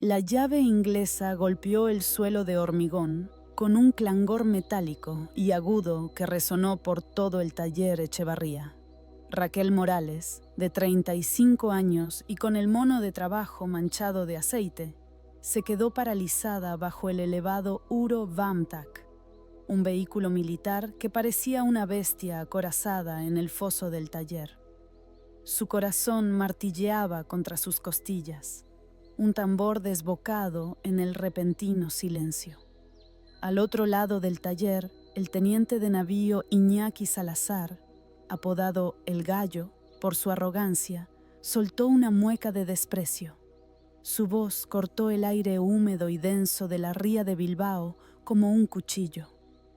La llave inglesa golpeó el suelo de hormigón con un clangor metálico y agudo que resonó por todo el taller Echevarría. Raquel Morales, de 35 años y con el mono de trabajo manchado de aceite, se quedó paralizada bajo el elevado Uro Vamtak, un vehículo militar que parecía una bestia acorazada en el foso del taller. Su corazón martilleaba contra sus costillas, un tambor desbocado en el repentino silencio. Al otro lado del taller, el teniente de navío Iñaki Salazar, apodado El Gallo por su arrogancia, soltó una mueca de desprecio. Su voz cortó el aire húmedo y denso de la ría de Bilbao como un cuchillo.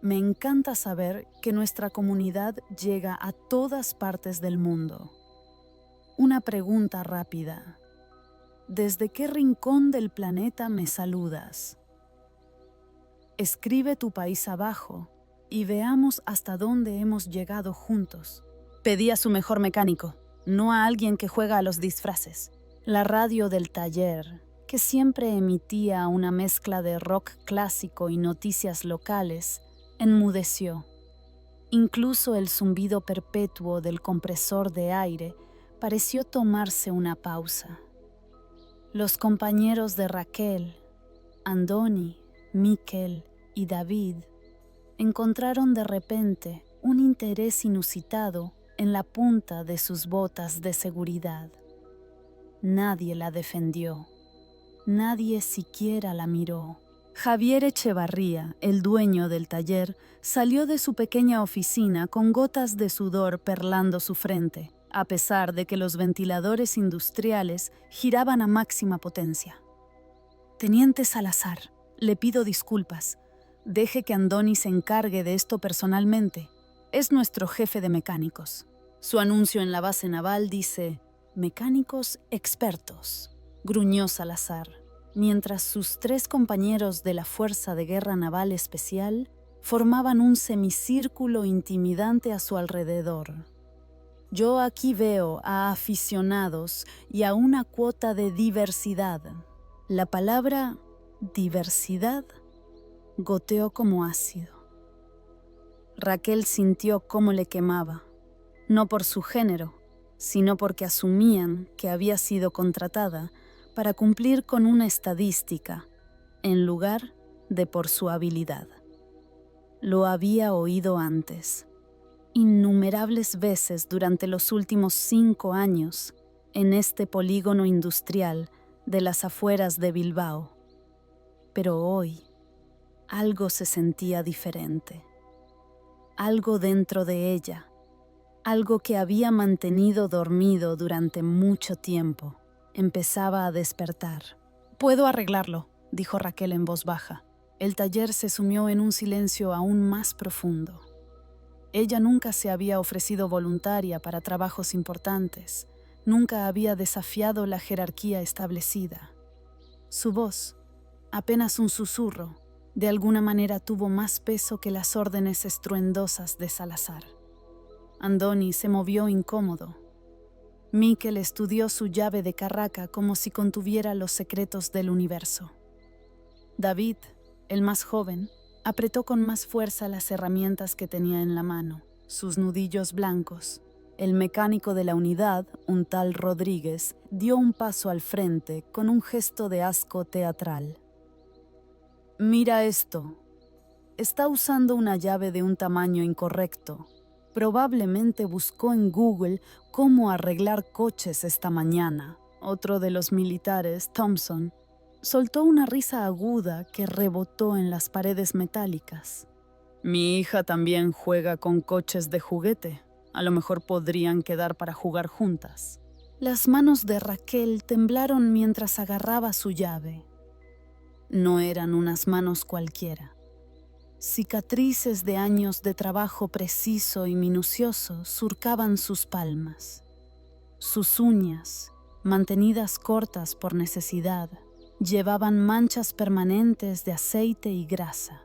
Me encanta saber que nuestra comunidad llega a todas partes del mundo. Una pregunta rápida. ¿Desde qué rincón del planeta me saludas? Escribe tu país abajo y veamos hasta dónde hemos llegado juntos. Pedí a su mejor mecánico, no a alguien que juega a los disfraces. La radio del taller, que siempre emitía una mezcla de rock clásico y noticias locales, enmudeció. Incluso el zumbido perpetuo del compresor de aire pareció tomarse una pausa. Los compañeros de Raquel, Andoni, Miquel y David encontraron de repente un interés inusitado en la punta de sus botas de seguridad. Nadie la defendió, nadie siquiera la miró. Javier Echevarría, el dueño del taller, salió de su pequeña oficina con gotas de sudor perlando su frente, a pesar de que los ventiladores industriales giraban a máxima potencia. Teniente Salazar, le pido disculpas. Deje que Andoni se encargue de esto personalmente. Es nuestro jefe de mecánicos. Su anuncio en la base naval dice: mecánicos expertos, gruñó Salazar, mientras sus 3 compañeros de la Fuerza de Guerra Naval Especial formaban un semicírculo intimidante a su alrededor. Yo aquí veo a aficionados y a una cuota de diversidad. La palabra diversidad goteó como ácido. Raquel sintió cómo le quemaba, no por su género, sino porque asumían que había sido contratada para cumplir con una estadística, en lugar de por su habilidad. Lo había oído antes, innumerables veces durante los últimos 5 años, en este polígono industrial de las afueras de Bilbao. Pero hoy, algo se sentía diferente. Algo dentro de ella, algo que había mantenido dormido durante mucho tiempo, empezaba a despertar. «Puedo arreglarlo», dijo Raquel en voz baja. El taller se sumió en un silencio aún más profundo. Ella nunca se había ofrecido voluntaria para trabajos importantes, nunca había desafiado la jerarquía establecida. Su voz, apenas un susurro, de alguna manera tuvo más peso que las órdenes estruendosas de Salazar. Andoni se movió incómodo. Miquel estudió su llave de carraca como si contuviera los secretos del universo. David, el más joven, apretó con más fuerza las herramientas que tenía en la mano, sus nudillos blancos. El mecánico de la unidad, un tal Rodríguez, dio un paso al frente con un gesto de asco teatral. «Mira esto. Está usando una llave de un tamaño incorrecto. Probablemente buscó en Google cómo arreglar coches esta mañana». Otro de los militares, Thompson, soltó una risa aguda que rebotó en las paredes metálicas. «Mi hija también juega con coches de juguete. A lo mejor podrían quedar para jugar juntas». Las manos de Raquel temblaron mientras agarraba su llave. No eran unas manos cualquiera. Cicatrices de años de trabajo preciso y minucioso surcaban sus palmas. Sus uñas, mantenidas cortas por necesidad, llevaban manchas permanentes de aceite y grasa.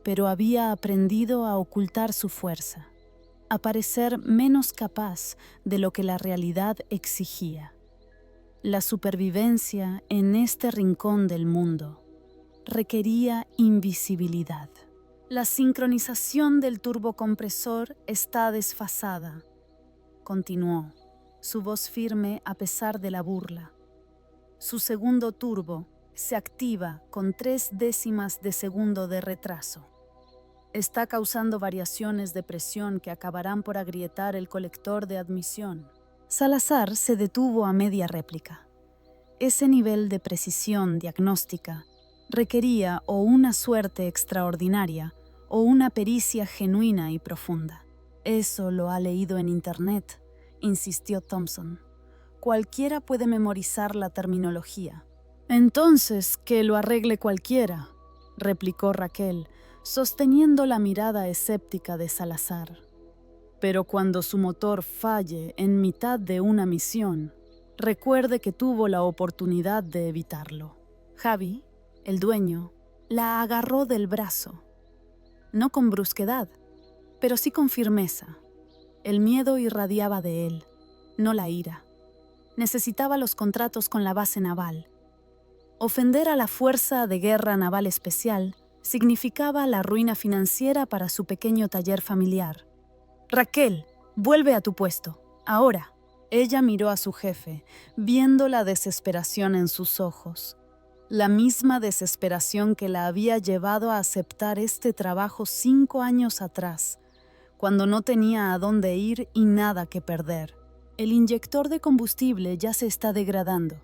Pero había aprendido a ocultar su fuerza, a parecer menos capaz de lo que la realidad exigía. La supervivencia en este rincón del mundo requería invisibilidad. La sincronización del turbocompresor está desfasada, continuó, su voz firme a pesar de la burla. Su segundo turbo se activa con 0,3 de segundo de retraso. Está causando variaciones de presión que acabarán por agrietar el colector de admisión. Salazar se detuvo a media réplica. Ese nivel de precisión diagnóstica requería o una suerte extraordinaria o una pericia genuina y profunda. Eso lo ha leído en Internet, insistió Thompson. Cualquiera puede memorizar la terminología. Entonces, que lo arregle cualquiera, replicó Raquel, sosteniendo la mirada escéptica de Salazar. Pero cuando su motor falle en mitad de una misión, recuerde que tuvo la oportunidad de evitarlo. Javi, el dueño, la agarró del brazo. No con brusquedad, pero sí con firmeza. El miedo irradiaba de él, no la ira. Necesitaba los contratos con la base naval. Ofender a la Fuerza de Guerra Naval Especial significaba la ruina financiera para su pequeño taller familiar. Raquel, vuelve a tu puesto, ahora. Ella miró a su jefe, viendo la desesperación en sus ojos. La misma desesperación que la había llevado a aceptar este trabajo 5 años atrás, cuando no tenía a dónde ir y nada que perder. El inyector de combustible ya se está degradando,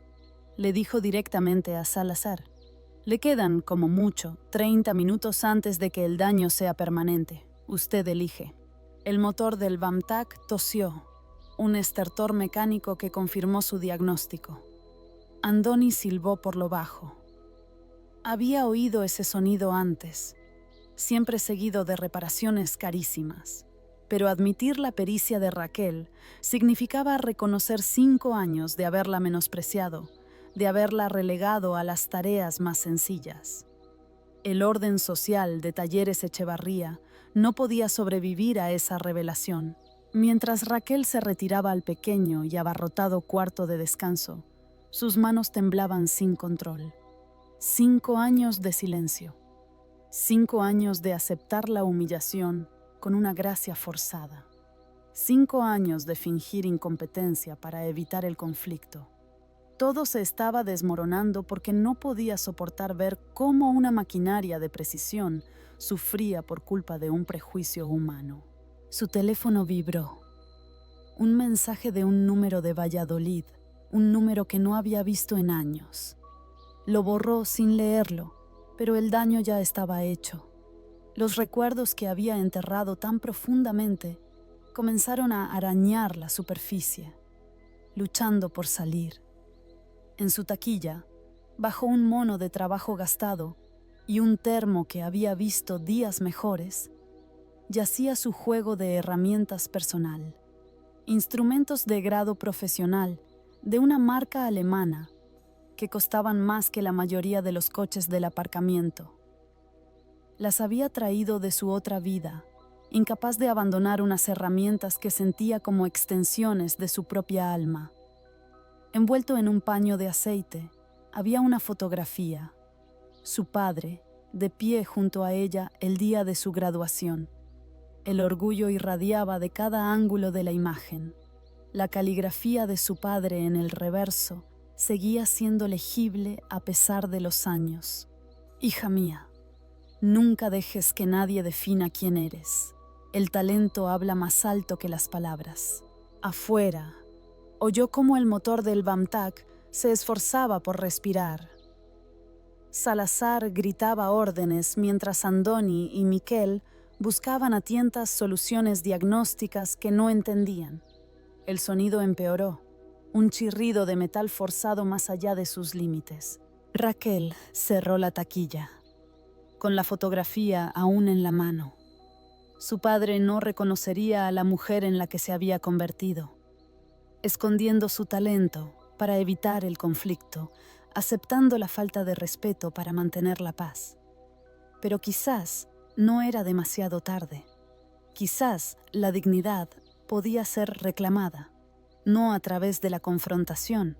le dijo directamente a Salazar. Le quedan, como mucho, 30 minutos antes de que el daño sea permanente. Usted elige. El motor del Bamtac tosió, un estertor mecánico que confirmó su diagnóstico. Andoni silbó por lo bajo. Había oído ese sonido antes, siempre seguido de reparaciones carísimas. Pero admitir la pericia de Raquel significaba reconocer 5 años de haberla menospreciado, de haberla relegado a las tareas más sencillas. El orden social de Talleres Echevarría no podía sobrevivir a esa revelación. Mientras Raquel se retiraba al pequeño y abarrotado cuarto de descanso, sus manos temblaban sin control. 5 años de silencio. 5 años de aceptar la humillación con una gracia forzada. 5 años de fingir incompetencia para evitar el conflicto. Todo se estaba desmoronando porque no podía soportar ver cómo una maquinaria de precisión sufría por culpa de un prejuicio humano. Su teléfono vibró. Un mensaje de un número de Valladolid, un número que no había visto en años. Lo borró sin leerlo, pero el daño ya estaba hecho. Los recuerdos que había enterrado tan profundamente comenzaron a arañar la superficie, luchando por salir. En su taquilla, bajo un mono de trabajo gastado y un termo que había visto días mejores, yacía su juego de herramientas personal, instrumentos de grado profesional de una marca alemana que costaban más que la mayoría de los coches del aparcamiento. Las había traído de su otra vida, incapaz de abandonar unas herramientas que sentía como extensiones de su propia alma. Envuelto en un paño de aceite, había una fotografía. Su padre, de pie junto a ella el día de su graduación. El orgullo irradiaba de cada ángulo de la imagen. La caligrafía de su padre en el reverso seguía siendo legible a pesar de los años. Hija mía, nunca dejes que nadie defina quién eres. El talento habla más alto que las palabras. Afuera, oyó cómo el motor del Bamtac se esforzaba por respirar. Salazar gritaba órdenes mientras Andoni y Miquel buscaban a tientas soluciones diagnósticas que no entendían. El sonido empeoró, un chirrido de metal forzado más allá de sus límites. Raquel cerró la taquilla, con la fotografía aún en la mano. Su padre no reconocería a la mujer en la que se había convertido. Escondiendo su talento para evitar el conflicto, aceptando la falta de respeto para mantener la paz. Pero quizás no era demasiado tarde. Quizás la dignidad podía ser reclamada, no a través de la confrontación,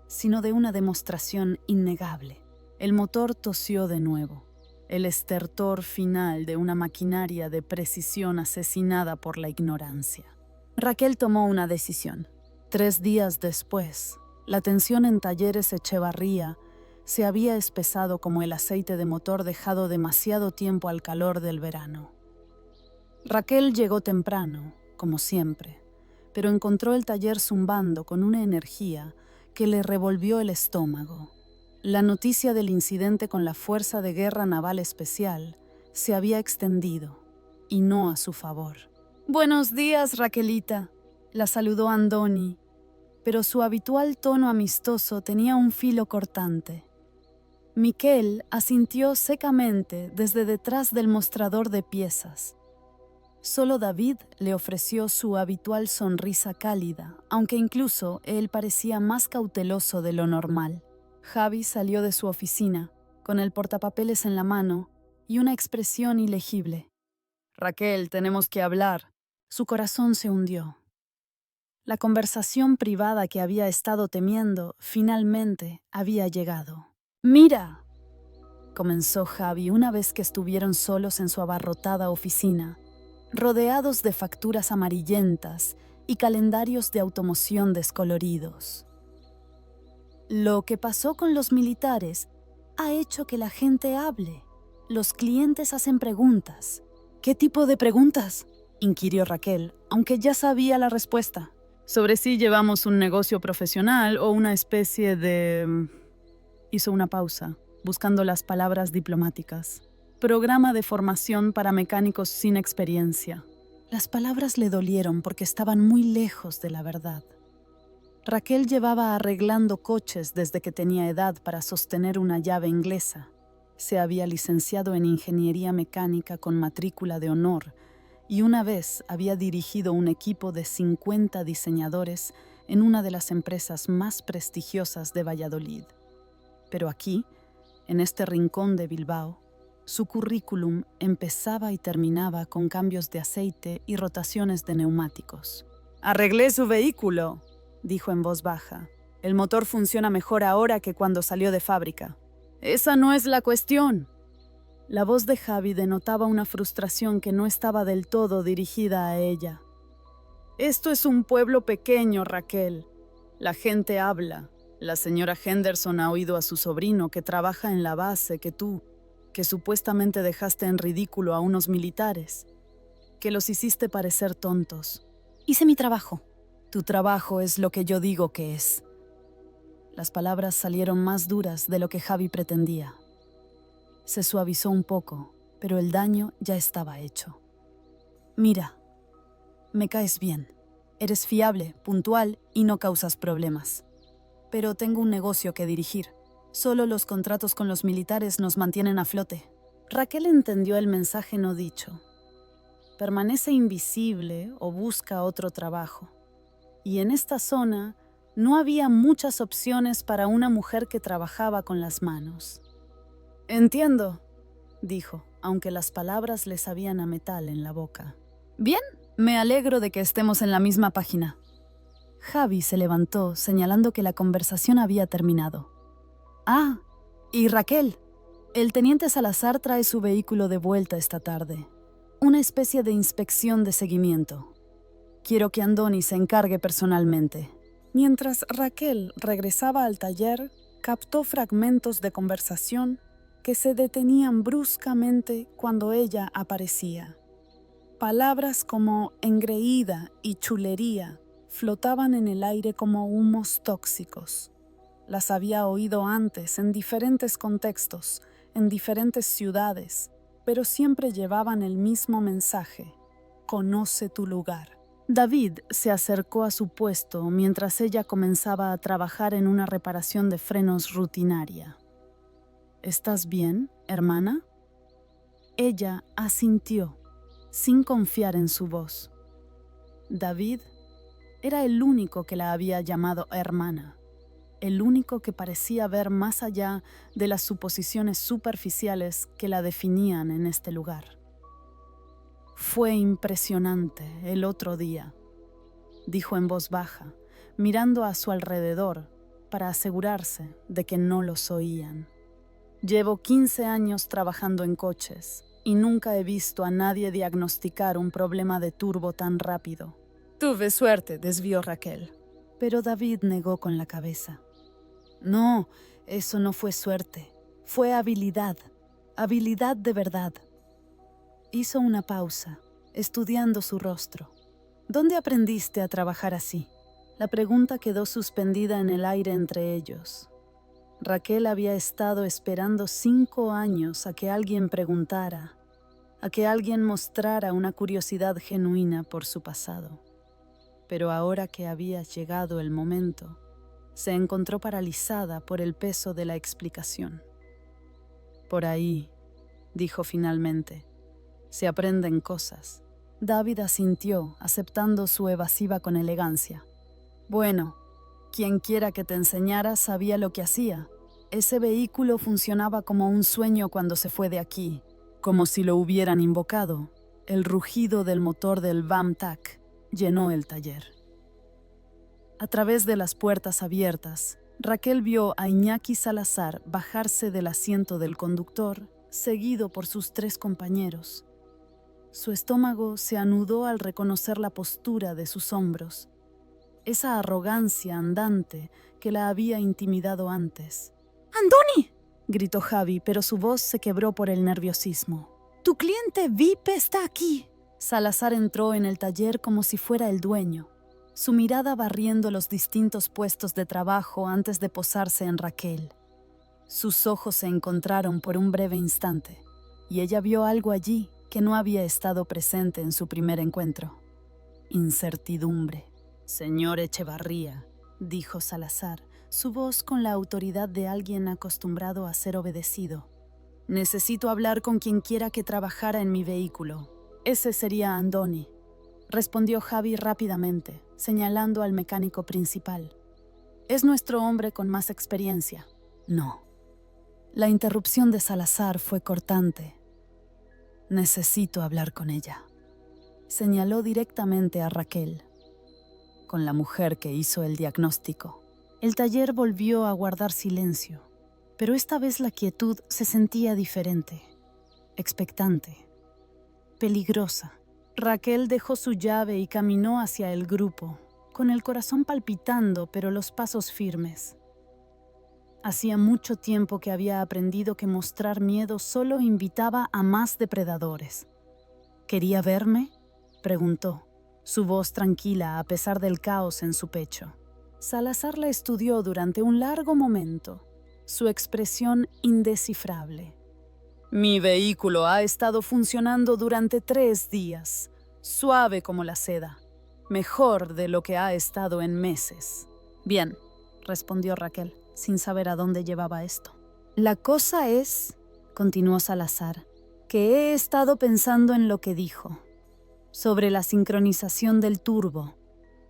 sino de una demostración innegable. El motor tosió de nuevo, el estertor final de una maquinaria de precisión asesinada por la ignorancia. Raquel tomó una decisión. 3 días después, la tensión en Talleres Echevarría se había espesado como el aceite de motor dejado demasiado tiempo al calor del verano. Raquel llegó temprano, como siempre, pero encontró el taller zumbando con una energía que le revolvió el estómago. La noticia del incidente con la Fuerza de Guerra Naval Especial se había extendido, y no a su favor. «Buenos días, Raquelita», la saludó Andoni, pero su habitual tono amistoso tenía un filo cortante. Miquel asintió secamente desde detrás del mostrador de piezas. Solo David le ofreció su habitual sonrisa cálida, aunque incluso él parecía más cauteloso de lo normal. Javi salió de su oficina, con el portapapeles en la mano y una expresión ilegible. «Raquel, tenemos que hablar». Su corazón se hundió. La conversación privada que había estado temiendo, finalmente había llegado. «Mira», comenzó Javi una vez que estuvieron solos en su abarrotada oficina, rodeados de facturas amarillentas y calendarios de automoción descoloridos. «Lo que pasó con los militares ha hecho que la gente hable. Los clientes hacen preguntas». «¿Qué tipo de preguntas?», inquirió Raquel, aunque ya sabía la respuesta. «Sobre si llevamos un negocio profesional o una especie de...» Hizo una pausa, buscando las palabras diplomáticas. «Programa de formación para mecánicos sin experiencia». Las palabras le dolieron porque estaban muy lejos de la verdad. Raquel llevaba arreglando coches desde que tenía edad para sostener una llave inglesa. Se había licenciado en ingeniería mecánica con matrícula de honor y una vez había dirigido un equipo de 50 diseñadores en una de las empresas más prestigiosas de Valladolid. Pero aquí, en este rincón de Bilbao, su currículum empezaba y terminaba con cambios de aceite y rotaciones de neumáticos. «Arreglé su vehículo», dijo en voz baja. «El motor funciona mejor ahora que cuando salió de fábrica». «Esa no es la cuestión». La voz de Javi denotaba una frustración que no estaba del todo dirigida a ella. «Esto es un pueblo pequeño, Raquel. La gente habla. La señora Henderson ha oído a su sobrino que trabaja en la base que supuestamente dejaste en ridículo a unos militares, que los hiciste parecer tontos. Hice mi trabajo. Tu trabajo es lo que yo digo que es». Las palabras salieron más duras de lo que Javi pretendía. Se suavizó un poco, pero el daño ya estaba hecho. «Mira, me caes bien. Eres fiable, puntual y no causas problemas. Pero tengo un negocio que dirigir. Solo los contratos con los militares nos mantienen a flote». Raquel entendió el mensaje no dicho. Permanece invisible o busca otro trabajo. Y en esta zona no había muchas opciones para una mujer que trabajaba con las manos. «Entiendo», dijo, aunque las palabras le sabían a metal en la boca. «Bien, me alegro de que estemos en la misma página». Javi se levantó, señalando que la conversación había terminado. «Ah, y Raquel, el teniente Salazar trae su vehículo de vuelta esta tarde. Una especie de inspección de seguimiento. Quiero que Andoni se encargue personalmente». Mientras Raquel regresaba al taller, captó fragmentos de conversación que se detenían bruscamente cuando ella aparecía. Palabras como engreída y chulería flotaban en el aire como humos tóxicos. Las había oído antes en diferentes contextos, en diferentes ciudades, pero siempre llevaban el mismo mensaje: conoce tu lugar. David se acercó a su puesto mientras ella comenzaba a trabajar en una reparación de frenos rutinaria. «¿Estás bien, hermana?» Ella asintió, sin confiar en su voz. David era el único que la había llamado hermana, el único que parecía ver más allá de las suposiciones superficiales que la definían en este lugar. «Fue impresionante el otro día», dijo en voz baja, mirando a su alrededor, para asegurarse de que no los oían. Llevo 15 años trabajando en coches y nunca he visto a nadie diagnosticar un problema de turbo tan rápido. Tuve suerte, desvió Raquel. Pero David negó con la cabeza. No, eso no fue suerte. Fue habilidad. Habilidad de verdad. Hizo una pausa, estudiando su rostro. ¿Dónde aprendiste a trabajar así? La pregunta quedó suspendida en el aire entre ellos. Raquel había estado esperando 5 años a que alguien preguntara, a que alguien mostrara una curiosidad genuina por su pasado. Pero ahora que había llegado el momento, se encontró paralizada por el peso de la explicación. Por ahí, dijo finalmente, se aprenden cosas. David asintió, aceptando su evasiva con elegancia. Bueno, quien quiera que te enseñara sabía lo que hacía. Ese vehículo funcionaba como un sueño cuando se fue de aquí, como si lo hubieran invocado. El rugido del motor del VAM-TAC llenó el taller. A través de las puertas abiertas, Raquel vio a Iñaki Salazar bajarse del asiento del conductor, seguido por sus 3 compañeros. Su estómago se anudó al reconocer la postura de sus hombros, esa arrogancia andante que la había intimidado antes. ¡Andoni!, gritó Javi, pero su voz se quebró por el nerviosismo. ¡Tu cliente VIP está aquí! Salazar entró en el taller como si fuera el dueño, su mirada barriendo los distintos puestos de trabajo antes de posarse en Raquel. Sus ojos se encontraron por un breve instante, y ella vio algo allí que no había estado presente en su primer encuentro. Incertidumbre. Señor Echevarría, dijo Salazar, su voz con la autoridad de alguien acostumbrado a ser obedecido. Necesito hablar con quien quiera que trabajara en mi vehículo. Ese sería Andoni, respondió Javi rápidamente, señalando al mecánico principal. Es nuestro hombre con más experiencia. No. La interrupción de Salazar fue cortante. Necesito hablar con ella. Señaló directamente a Raquel, con la mujer que hizo el diagnóstico. El taller volvió a guardar silencio, pero esta vez la quietud se sentía diferente, expectante, peligrosa. Raquel dejó su llave y caminó hacia el grupo, con el corazón palpitando pero los pasos firmes. Hacía mucho tiempo que había aprendido que mostrar miedo solo invitaba a más depredadores. ¿Quería verme?, preguntó, su voz tranquila a pesar del caos en su pecho. Salazar la estudió durante un largo momento, su expresión indescifrable. Mi vehículo ha estado funcionando durante 3 días, suave como la seda, mejor de lo que ha estado en meses. Bien, respondió Raquel, sin saber a dónde llevaba esto. La cosa es, continuó Salazar, que he estado pensando en lo que dijo, sobre la sincronización del turbo,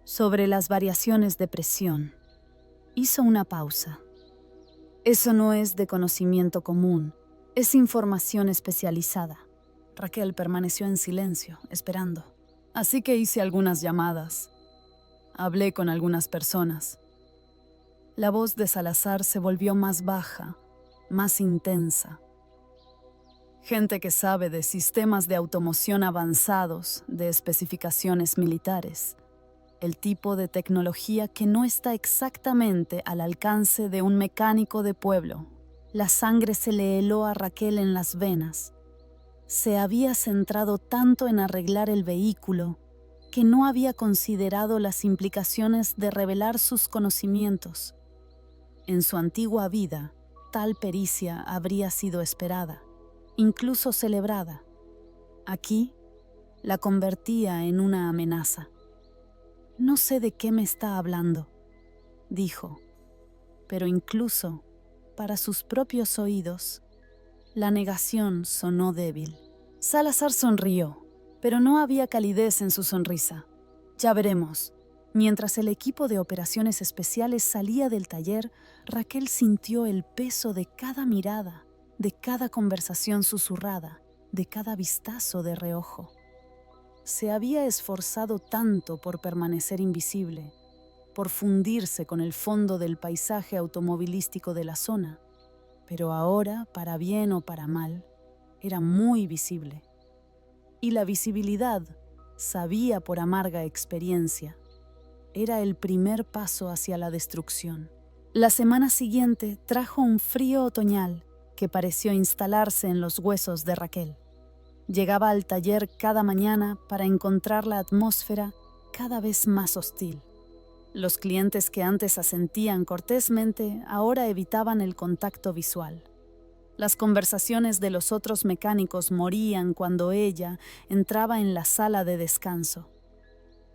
sobre las variaciones de presión. Hizo una pausa. Eso no es de conocimiento común, es información especializada. Raquel permaneció en silencio, esperando. Así que hice algunas llamadas. Hablé con algunas personas. La voz de Salazar se volvió más baja, más intensa. Gente que sabe de sistemas de automoción avanzados, de especificaciones militares. El tipo de tecnología que no está exactamente al alcance de un mecánico de pueblo. La sangre se le heló a Raquel en las venas. Se había centrado tanto en arreglar el vehículo que no había considerado las implicaciones de revelar sus conocimientos. En su antigua vida, tal pericia habría sido esperada, incluso celebrada. Aquí, la convertía en una amenaza. No sé de qué me está hablando, dijo, pero incluso para sus propios oídos, la negación sonó débil. Salazar sonrió, pero no había calidez en su sonrisa. Ya veremos. Mientras el equipo de operaciones especiales salía del taller, Raquel sintió el peso de cada mirada, de cada conversación susurrada, de cada vistazo de reojo. Se había esforzado tanto por permanecer invisible, por fundirse con el fondo del paisaje automovilístico de la zona, pero ahora, para bien o para mal, era muy visible. Y la visibilidad, sabía por amarga experiencia, era el primer paso hacia la destrucción. La semana siguiente trajo un frío otoñal que pareció instalarse en los huesos de Raquel. Llegaba al taller cada mañana para encontrar la atmósfera cada vez más hostil. Los clientes que antes asentían cortésmente ahora evitaban el contacto visual. Las conversaciones de los otros mecánicos morían cuando ella entraba en la sala de descanso.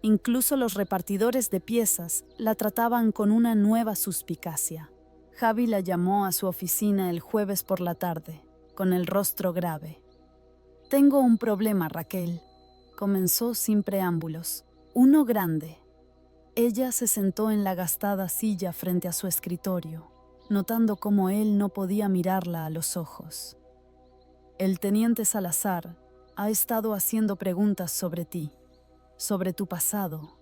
Incluso los repartidores de piezas la trataban con una nueva suspicacia. Javi la llamó a su oficina el jueves por la tarde, con el rostro grave. «Tengo un problema, Raquel», comenzó sin preámbulos. «Uno grande». Ella se sentó en la gastada silla frente a su escritorio, notando cómo él no podía mirarla a los ojos. «El teniente Salazar ha estado haciendo preguntas sobre ti, sobre tu pasado,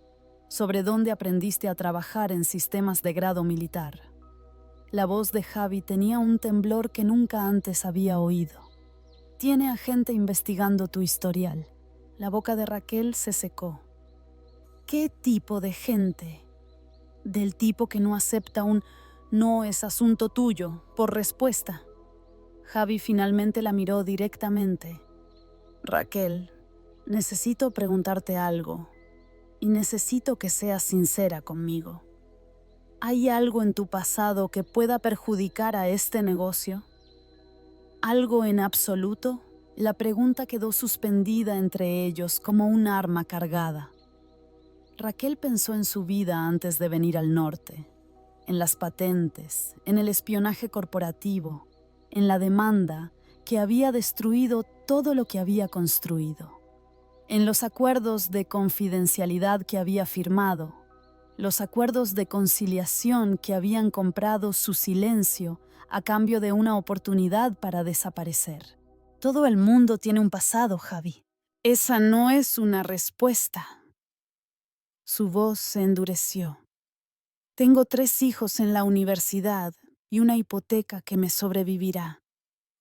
sobre dónde aprendiste a trabajar en sistemas de grado militar». La voz de Javi tenía un temblor que nunca antes había oído. «Tiene a gente investigando tu historial». La boca de Raquel se secó. «¿Qué tipo de gente?» «Del tipo que no acepta un «no es asunto tuyo» por respuesta». Javi finalmente la miró directamente. «Raquel, necesito preguntarte algo, y necesito que seas sincera conmigo. ¿Hay algo en tu pasado que pueda perjudicar a este negocio? ¿Algo en absoluto?» La pregunta quedó suspendida entre ellos como un arma cargada. Raquel pensó en su vida antes de venir al norte, en las patentes, en el espionaje corporativo, en la demanda que había destruido todo lo que había construido, en los acuerdos de confidencialidad que había firmado, los acuerdos de conciliación que habían comprado su silencio a cambio de una oportunidad para desaparecer. Todo el mundo tiene un pasado, Javi. Esa no es una respuesta. Su voz se endureció. Tengo 3 hijos en la universidad y una hipoteca que me sobrevivirá.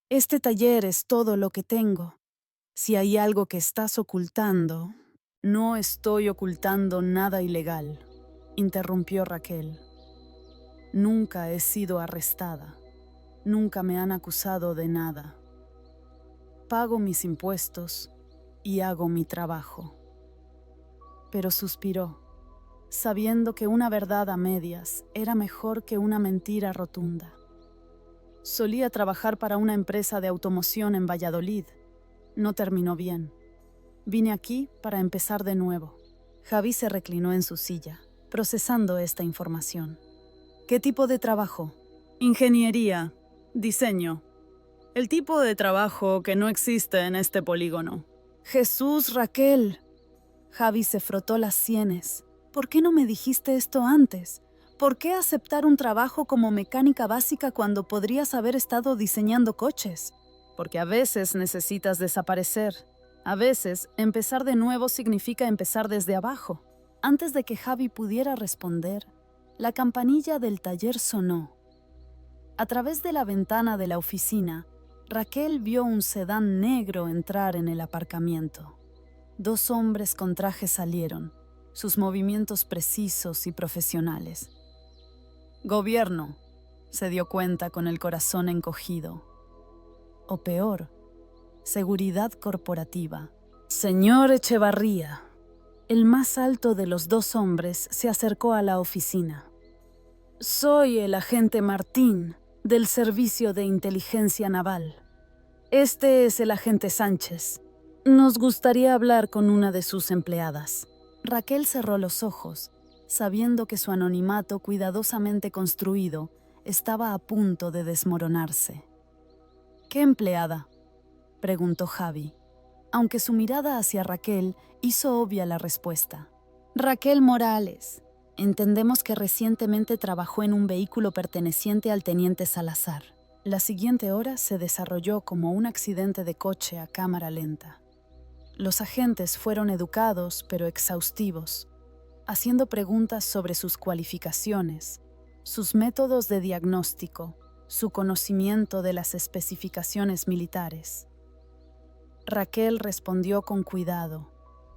Este taller es todo lo que tengo. Si hay algo que estás ocultando, no estoy ocultando nada ilegal, interrumpió Raquel. Nunca he sido arrestada. Nunca me han acusado de nada. Pago mis impuestos y hago mi trabajo. Pero suspiró, sabiendo que una verdad a medias era mejor que una mentira rotunda. Solía trabajar para una empresa de automoción en Valladolid. No terminó bien. Vine aquí para empezar de nuevo. Javi se reclinó en su silla, procesando esta información. ¿Qué tipo de trabajo? Ingeniería, diseño. El tipo de trabajo que no existe en este polígono. Jesús, Raquel. Javi se frotó las sienes. ¿Por qué no me dijiste esto antes? ¿Por qué aceptar un trabajo como mecánica básica cuando podrías haber estado diseñando coches? Porque a veces necesitas desaparecer. A veces, empezar de nuevo significa empezar desde abajo. Antes de que Javi pudiera responder, la campanilla del taller sonó. A través de la ventana de la oficina, Raquel vio un sedán negro entrar en el aparcamiento. 2 hombres con traje salieron, sus movimientos precisos y profesionales. «Gobierno», se dio cuenta con el corazón encogido. O peor, seguridad corporativa. «Señor Echevarría». El más alto de los 2 hombres se acercó a la oficina. «Soy el agente Martín, del Servicio de Inteligencia Naval. Este es el agente Sánchez. Nos gustaría hablar con una de sus empleadas». Raquel cerró los ojos, sabiendo que su anonimato cuidadosamente construido estaba a punto de desmoronarse. «¿Qué empleada?», preguntó Javi, aunque su mirada hacia Raquel hizo obvia la respuesta. «Raquel Morales. Entendemos que recientemente trabajó en un vehículo perteneciente al teniente Salazar». La siguiente hora se desarrolló como un accidente de coche a cámara lenta. Los agentes fueron educados pero exhaustivos. haciendo preguntas sobre sus cualificaciones, sus métodos de diagnóstico, su conocimiento de las especificaciones militares. Raquel respondió con cuidado,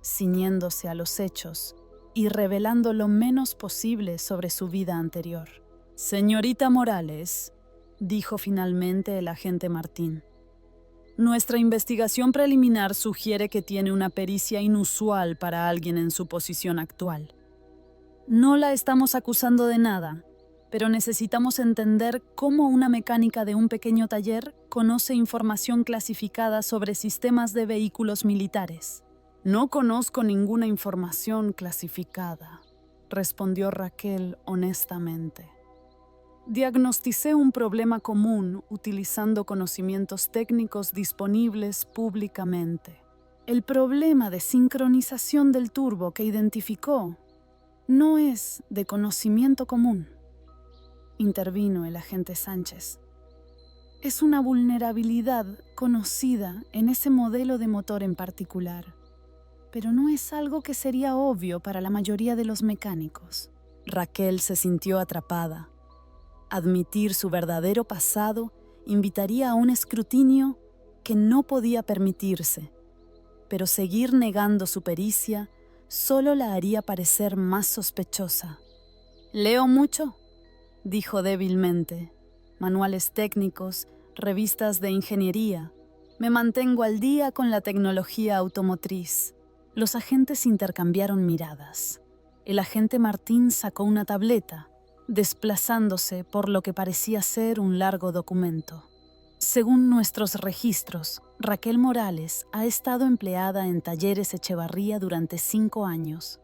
ciñéndose a los hechos y revelando lo menos posible sobre su vida anterior. «Señorita Morales», dijo finalmente el agente Martín, «nuestra investigación preliminar sugiere que tiene una pericia inusual para alguien en su posición actual. No la estamos acusando de nada, pero necesitamos entender cómo una mecánica de un pequeño taller conoce información clasificada sobre sistemas de vehículos militares». «No conozco ninguna información clasificada», respondió Raquel honestamente. «Diagnosticé un problema común utilizando conocimientos técnicos disponibles públicamente. El problema de sincronización del turbo que identificó no es de conocimiento común», intervino el agente Sánchez. «Es una vulnerabilidad conocida en ese modelo de motor en particular, pero no es algo que sería obvio para la mayoría de los mecánicos». Raquel se sintió atrapada. Admitir su verdadero pasado invitaría a un escrutinio que no podía permitirse, pero seguir negando su pericia solo la haría parecer más sospechosa. «Leo mucho», dijo débilmente. «Manuales técnicos, revistas de ingeniería. Me mantengo al día con la tecnología automotriz». Los agentes intercambiaron miradas. El agente Martín sacó una tableta, desplazándose por lo que parecía ser un largo documento. «Según nuestros registros, Raquel Morales ha estado empleada en Talleres Echevarría durante 5 años.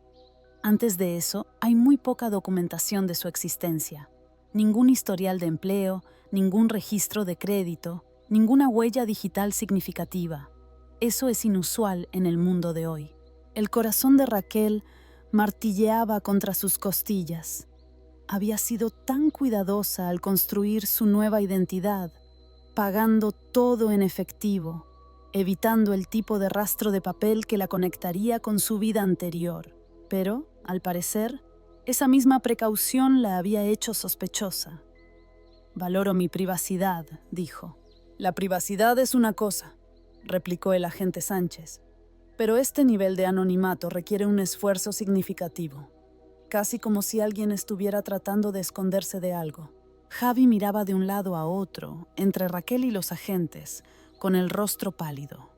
Antes de eso, hay muy poca documentación de su existencia. Ningún historial de empleo, ningún registro de crédito, ninguna huella digital significativa. Eso es inusual en el mundo de hoy». El corazón de Raquel martilleaba contra sus costillas. Había sido tan cuidadosa al construir su nueva identidad, pagando todo en efectivo, evitando el tipo de rastro de papel que la conectaría con su vida anterior. Pero, al parecer, esa misma precaución la había hecho sospechosa. «Valoro mi privacidad», dijo. «La privacidad es una cosa», replicó el agente Sánchez, «pero este nivel de anonimato requiere un esfuerzo significativo, casi como si alguien estuviera tratando de esconderse de algo». Javi miraba de un lado a otro, entre Raquel y los agentes, con el rostro pálido.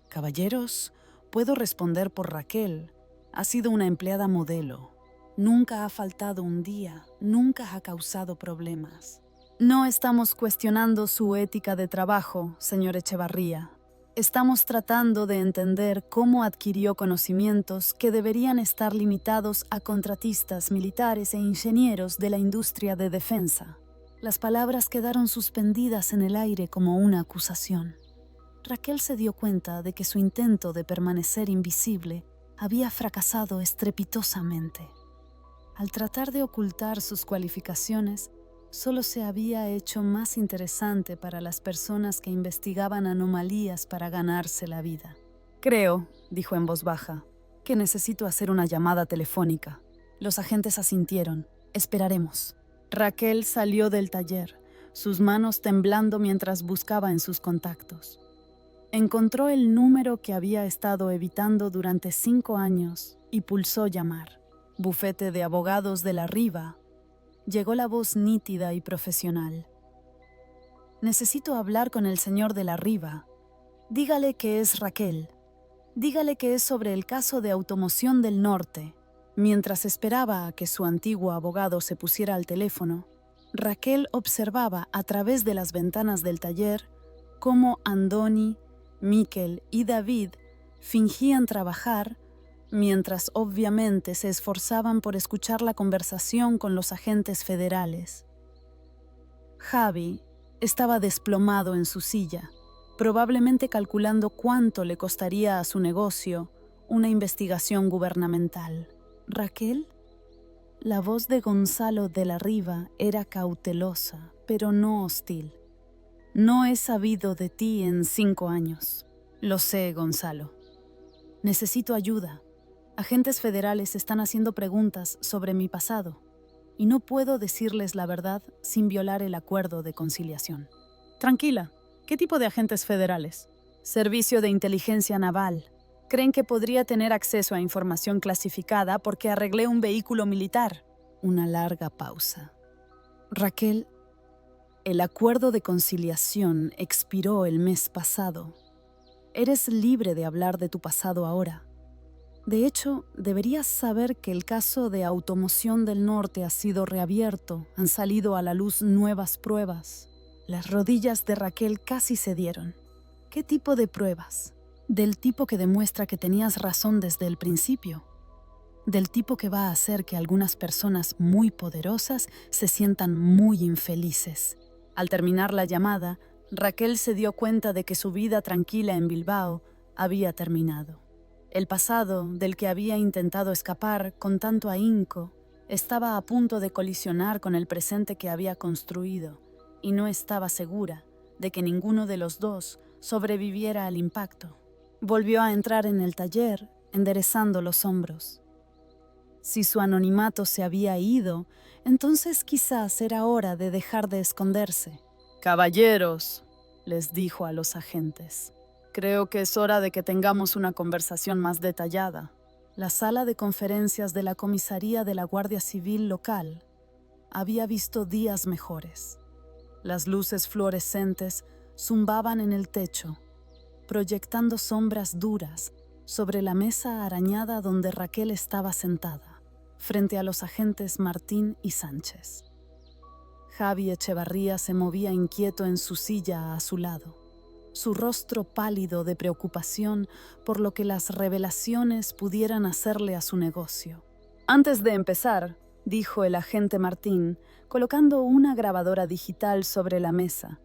«Caballeros, puedo responder por Raquel. Ha sido una empleada modelo. Nunca ha faltado un día, nunca ha causado problemas». «No estamos cuestionando su ética de trabajo, señor Echevarría. Estamos tratando de entender cómo adquirió conocimientos que deberían estar limitados a contratistas militares e ingenieros de la industria de defensa». Las palabras quedaron suspendidas en el aire como una acusación. Raquel se dio cuenta de que su intento de permanecer invisible había fracasado estrepitosamente. Al tratar de ocultar sus cualificaciones, solo se había hecho más interesante para las personas que investigaban anomalías para ganarse la vida. «Creo», dijo en voz baja, «que necesito hacer una llamada telefónica». Los agentes asintieron. «Esperaremos». Raquel salió del taller, sus manos temblando mientras buscaba en sus contactos. Encontró el número que había estado evitando durante 5 años y pulsó llamar. «Bufete de abogados de la Riva». Llegó la voz nítida y profesional. «Necesito hablar con el señor de la Riva. Dígale que es Raquel. Dígale que es sobre el caso de Automoción del Norte». Mientras esperaba a que su antiguo abogado se pusiera al teléfono, Raquel observaba a través de las ventanas del taller cómo Andoni, Miquel y David fingían trabajar mientras obviamente se esforzaban por escuchar la conversación con los agentes federales. Javi estaba desplomado en su silla, probablemente calculando cuánto le costaría a su negocio una investigación gubernamental. «¿Raquel?». La voz de Gonzalo de la Riva era cautelosa, pero no hostil. «No he sabido de ti en 5 años. Lo sé, Gonzalo. Necesito ayuda. Agentes federales están haciendo preguntas sobre mi pasado y no puedo decirles la verdad sin violar el acuerdo de conciliación. Tranquila, ¿qué tipo de agentes federales? Servicio de Inteligencia Naval. Creen que podría tener acceso a información clasificada porque arreglé un vehículo militar. Una larga pausa. Raquel, el acuerdo de conciliación expiró el mes pasado. Eres libre de hablar de tu pasado ahora. De hecho, deberías saber que el caso de Automoción del Norte ha sido reabierto. Han salido a la luz nuevas pruebas. Las rodillas de Raquel casi cedieron. ¿Qué tipo de pruebas? Del tipo que demuestra que tenías razón desde el principio. Del tipo que va a hacer que algunas personas muy poderosas se sientan muy infelices. Al terminar la llamada, Raquel se dio cuenta de que su vida tranquila en Bilbao había terminado. El pasado, del que había intentado escapar con tanto ahínco, estaba a punto de colisionar con el presente que había construido, y no estaba segura de que ninguno de los dos sobreviviera al impacto. Volvió a entrar en el taller, enderezando los hombros. Si su anonimato se había ido, entonces quizás era hora de dejar de esconderse. «Caballeros», les dijo a los agentes, «creo que es hora de que tengamos una conversación más detallada». La sala de conferencias de la comisaría de la Guardia Civil local había visto días mejores. Las luces fluorescentes zumbaban en el techo, proyectando sombras duras sobre la mesa arañada donde Raquel estaba sentada, frente a los agentes Martín y Sánchez. Javi Echevarría se movía inquieto en su silla a su lado, su rostro pálido de preocupación por lo que las revelaciones pudieran hacerle a su negocio. «Antes de empezar», dijo el agente Martín, colocando una grabadora digital sobre la mesa,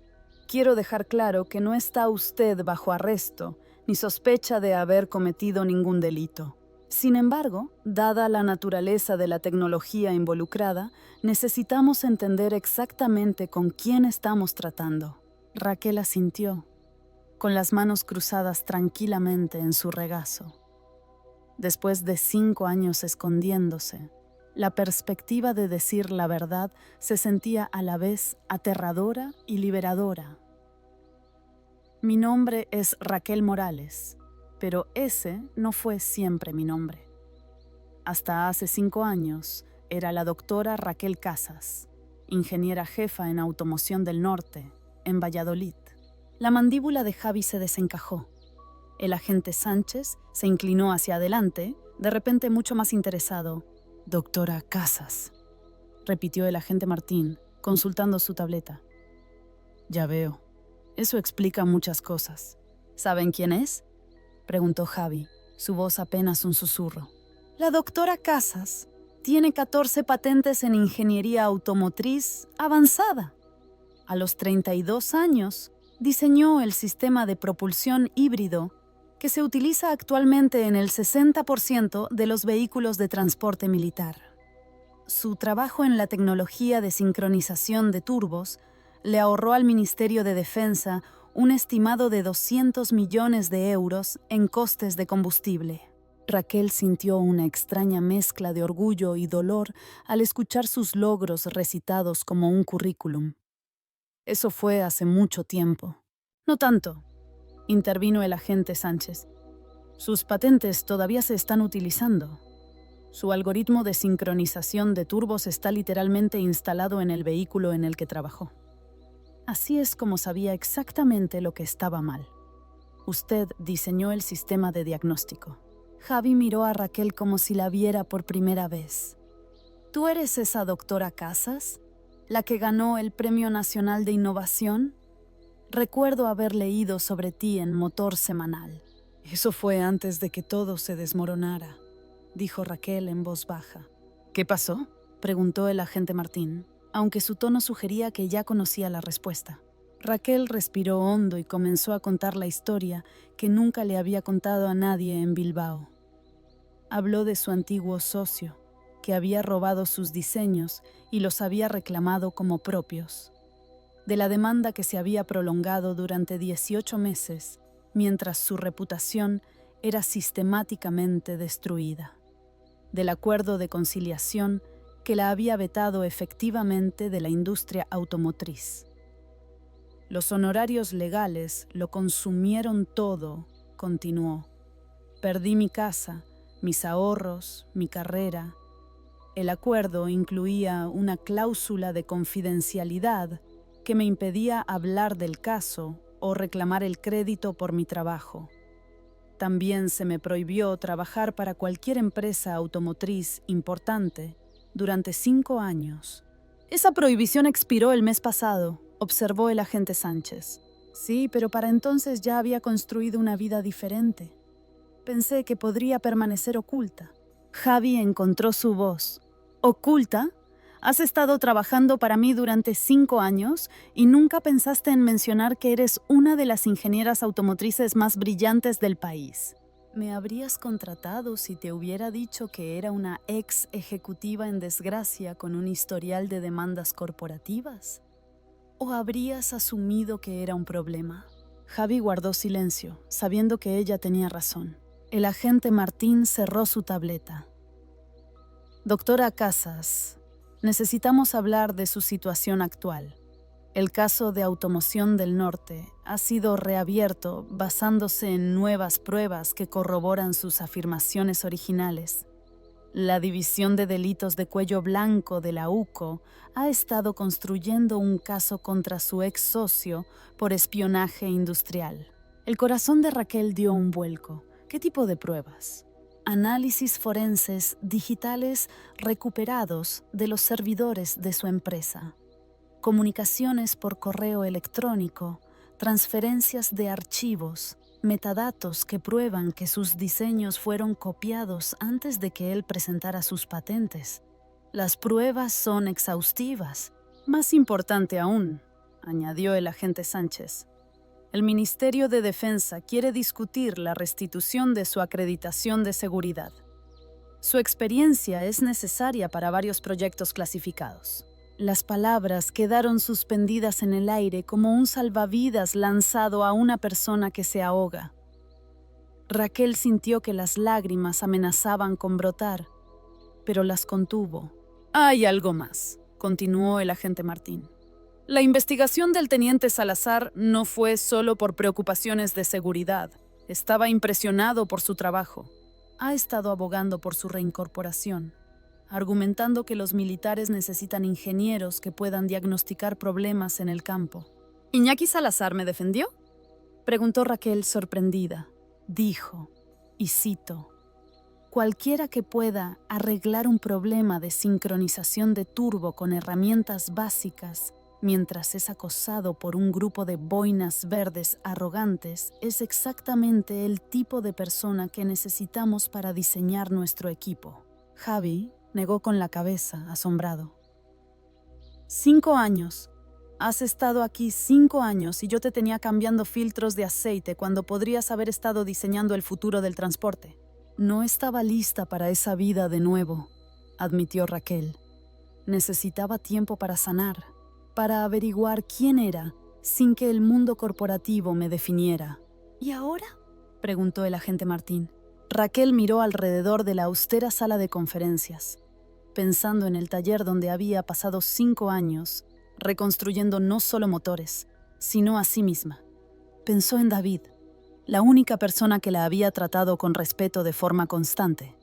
«quiero dejar claro que no está usted bajo arresto ni sospecha de haber cometido ningún delito. Sin embargo, dada la naturaleza de la tecnología involucrada, necesitamos entender exactamente con quién estamos tratando». Raquel asintió, con las manos cruzadas tranquilamente en su regazo. Después de 5 años escondiéndose, la perspectiva de decir la verdad se sentía a la vez aterradora y liberadora. «Mi nombre es Raquel Morales, pero ese no fue siempre mi nombre. Hasta hace 5 años era la doctora Raquel Casas, ingeniera jefa en Automoción del Norte, en Valladolid». La mandíbula de Javi se desencajó. El agente Sánchez se inclinó hacia adelante, de repente mucho más interesado. «Doctora Casas», repitió el agente Martín, consultando su tableta. «Ya veo. Eso explica muchas cosas». «¿Saben quién es?», preguntó Javi, su voz apenas un susurro. «La doctora Casas tiene 14 patentes en ingeniería automotriz avanzada. A los 32 años, diseñó el sistema de propulsión híbrido que se utiliza actualmente en el 60% de los vehículos de transporte militar. Su trabajo en la tecnología de sincronización de turbos le ahorró al Ministerio de Defensa un estimado de 200 millones de euros en costes de combustible». Raquel sintió una extraña mezcla de orgullo y dolor al escuchar sus logros recitados como un currículum. «Eso fue hace mucho tiempo». «No tanto», intervino el agente Sánchez. «Sus patentes todavía se están utilizando. Su algoritmo de sincronización de turbos está literalmente instalado en el vehículo en el que trabajó. Así es como sabía exactamente lo que estaba mal. Usted diseñó el sistema de diagnóstico». Javi miró a Raquel como si la viera por primera vez. «¿Tú eres esa doctora Casas? ¿La que ganó el Premio Nacional de Innovación? Recuerdo haber leído sobre ti en Motor Semanal». «Eso fue antes de que todo se desmoronara», dijo Raquel en voz baja. «¿Qué pasó?», preguntó el agente Martín, aunque su tono sugería que ya conocía la respuesta. Raquel respiró hondo y comenzó a contar la historia que nunca le había contado a nadie en Bilbao. Habló de su antiguo socio, que había robado sus diseños y los había reclamado como propios. De la demanda que se había prolongado durante 18 meses, mientras su reputación era sistemáticamente destruida, del acuerdo de conciliación que la había vetado efectivamente de la industria automotriz. Los honorarios legales lo consumieron todo, continuó. Perdí mi casa, mis ahorros, mi carrera. El acuerdo incluía una cláusula de confidencialidad que me impedía hablar del caso o reclamar el crédito por mi trabajo. También se me prohibió trabajar para cualquier empresa automotriz importante durante 5 años. Esa prohibición expiró el mes pasado, observó el agente Sánchez. Sí, pero para entonces ya había construido una vida diferente. Pensé que podría permanecer oculta. Javi encontró su voz. ¿Oculta? Has estado trabajando para mí durante 5 años y nunca pensaste en mencionar que eres una de las ingenieras automotrices más brillantes del país. ¿Me habrías contratado si te hubiera dicho que era una ex ejecutiva en desgracia con un historial de demandas corporativas? ¿O habrías asumido que era un problema? Javi guardó silencio, sabiendo que ella tenía razón. El agente Martín cerró su tableta. Doctora Casas, necesitamos hablar de su situación actual. El caso de Automoción del Norte ha sido reabierto basándose en nuevas pruebas que corroboran sus afirmaciones originales. La División de Delitos de Cuello Blanco de la UCO ha estado construyendo un caso contra su ex socio por espionaje industrial. El corazón de Raquel dio un vuelco. ¿Qué tipo de pruebas? Análisis forenses digitales recuperados de los servidores de su empresa. Comunicaciones por correo electrónico, transferencias de archivos, metadatos que prueban que sus diseños fueron copiados antes de que él presentara sus patentes. Las pruebas son exhaustivas. Más importante aún, añadió el agente Sánchez. El Ministerio de Defensa quiere discutir la restitución de su acreditación de seguridad. Su experiencia es necesaria para varios proyectos clasificados. Las palabras quedaron suspendidas en el aire como un salvavidas lanzado a una persona que se ahoga. Raquel sintió que las lágrimas amenazaban con brotar, pero las contuvo. Hay algo más, continuó el agente Martín. La investigación del teniente Salazar no fue solo por preocupaciones de seguridad. Estaba impresionado por su trabajo. Ha estado abogando por su reincorporación, argumentando que los militares necesitan ingenieros que puedan diagnosticar problemas en el campo. ¿Iñaki Salazar me defendió?, preguntó Raquel sorprendida. Dijo, y cito, «Cualquiera que pueda arreglar un problema de sincronización de turbo con herramientas básicas mientras es acosado por un grupo de boinas verdes arrogantes es exactamente el tipo de persona que necesitamos para diseñar nuestro equipo». Javi negó con la cabeza, asombrado. 5 años. Has estado aquí 5 años y yo te tenía cambiando filtros de aceite cuando podrías haber estado diseñando el futuro del transporte. No estaba lista para esa vida de nuevo, admitió Raquel. Necesitaba tiempo para sanar, para averiguar quién era sin que el mundo corporativo me definiera. ¿Y ahora?, preguntó el agente Martín. Raquel miró alrededor de la austera sala de conferencias, pensando en el taller donde había pasado 5 años, reconstruyendo no solo motores, sino a sí misma. Pensó en David, la única persona que la había tratado con respeto de forma constante,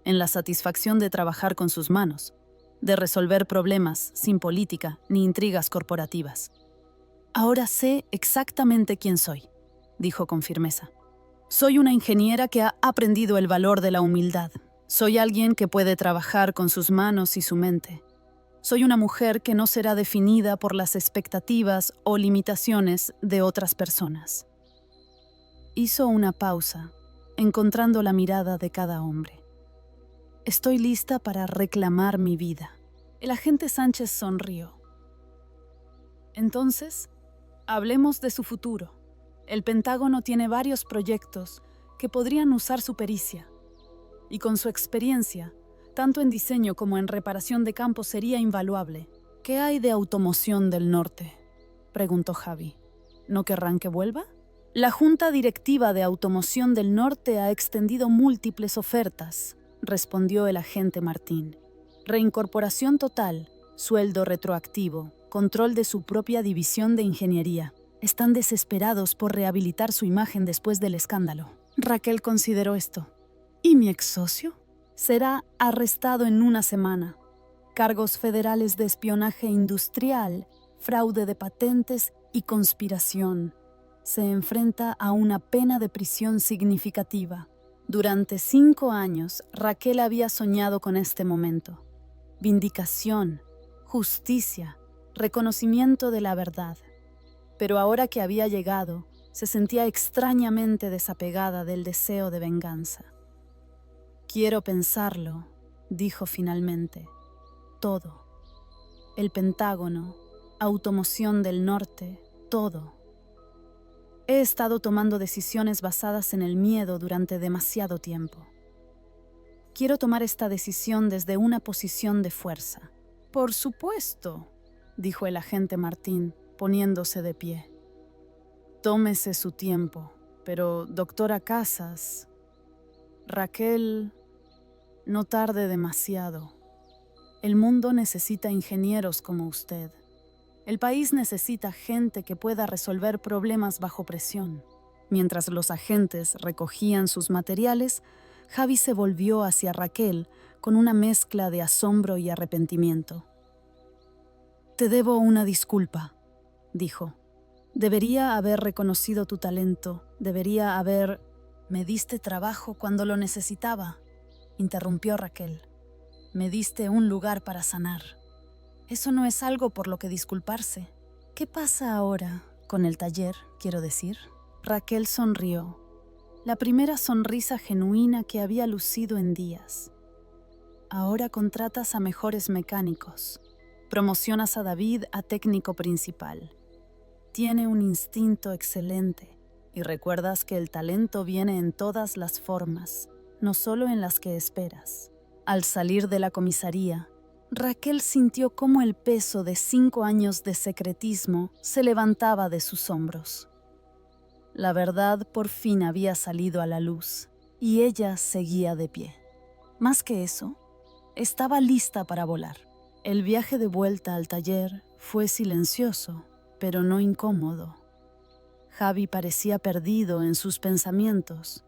en la satisfacción de trabajar con sus manos, de resolver problemas sin política ni intrigas corporativas. Ahora sé exactamente quién soy, dijo con firmeza. Soy una ingeniera que ha aprendido el valor de la humildad. Soy alguien que puede trabajar con sus manos y su mente. Soy una mujer que no será definida por las expectativas o limitaciones de otras personas. Hizo una pausa, encontrando la mirada de cada hombre. Estoy lista para reclamar mi vida. El agente Sánchez sonrió. Entonces, hablemos de su futuro. El Pentágono tiene varios proyectos que podrían usar su pericia. Y con su experiencia, tanto en diseño como en reparación de campo, sería invaluable. ¿Qué hay de Automoción del Norte?, preguntó Javi. ¿No querrán que vuelva? La Junta Directiva de Automoción del Norte ha extendido múltiples ofertas, respondió el agente Martín. Reincorporación total, sueldo retroactivo, control de su propia división de ingeniería. Están desesperados por rehabilitar su imagen después del escándalo. Raquel consideró esto. ¿Y mi ex socio? Será arrestado en una semana. Cargos federales de espionaje industrial, fraude de patentes y conspiración. Se enfrenta a una pena de prisión significativa. Durante 5 años, Raquel había soñado con este momento. Vindicación, justicia, reconocimiento de la verdad. Pero ahora que había llegado, se sentía extrañamente desapegada del deseo de venganza. Quiero pensarlo, dijo finalmente. Todo. El Pentágono, Automoción del Norte, todo. He estado tomando decisiones basadas en el miedo durante demasiado tiempo. Quiero tomar esta decisión desde una posición de fuerza. Por supuesto, dijo el agente Martín, poniéndose de pie. Tómese su tiempo, pero, doctora Casas, Raquel, no tarde demasiado. El mundo necesita ingenieros como usted. El país necesita gente que pueda resolver problemas bajo presión. Mientras los agentes recogían sus materiales, Javi se volvió hacia Raquel con una mezcla de asombro y arrepentimiento. Te debo una disculpa, dijo. Debería haber reconocido tu talento, debería haber... Me diste trabajo cuando lo necesitaba, interrumpió Raquel. Me diste un lugar para sanar. Eso no es algo por lo que disculparse. ¿Qué pasa ahora con el taller, quiero decir? Raquel sonrió, la primera sonrisa genuina que había lucido en días. Ahora contratas a mejores mecánicos. Promocionas a David a técnico principal. Tiene un instinto excelente y recuerdas que el talento viene en todas las formas, no solo en las que esperas. Al salir de la comisaría, Raquel sintió cómo el peso de 5 años de secretismo se levantaba de sus hombros. La verdad por fin había salido a la luz y ella seguía de pie. Más que eso, estaba lista para volar. El viaje de vuelta al taller fue silencioso, pero no incómodo. Javi parecía perdido en sus pensamientos,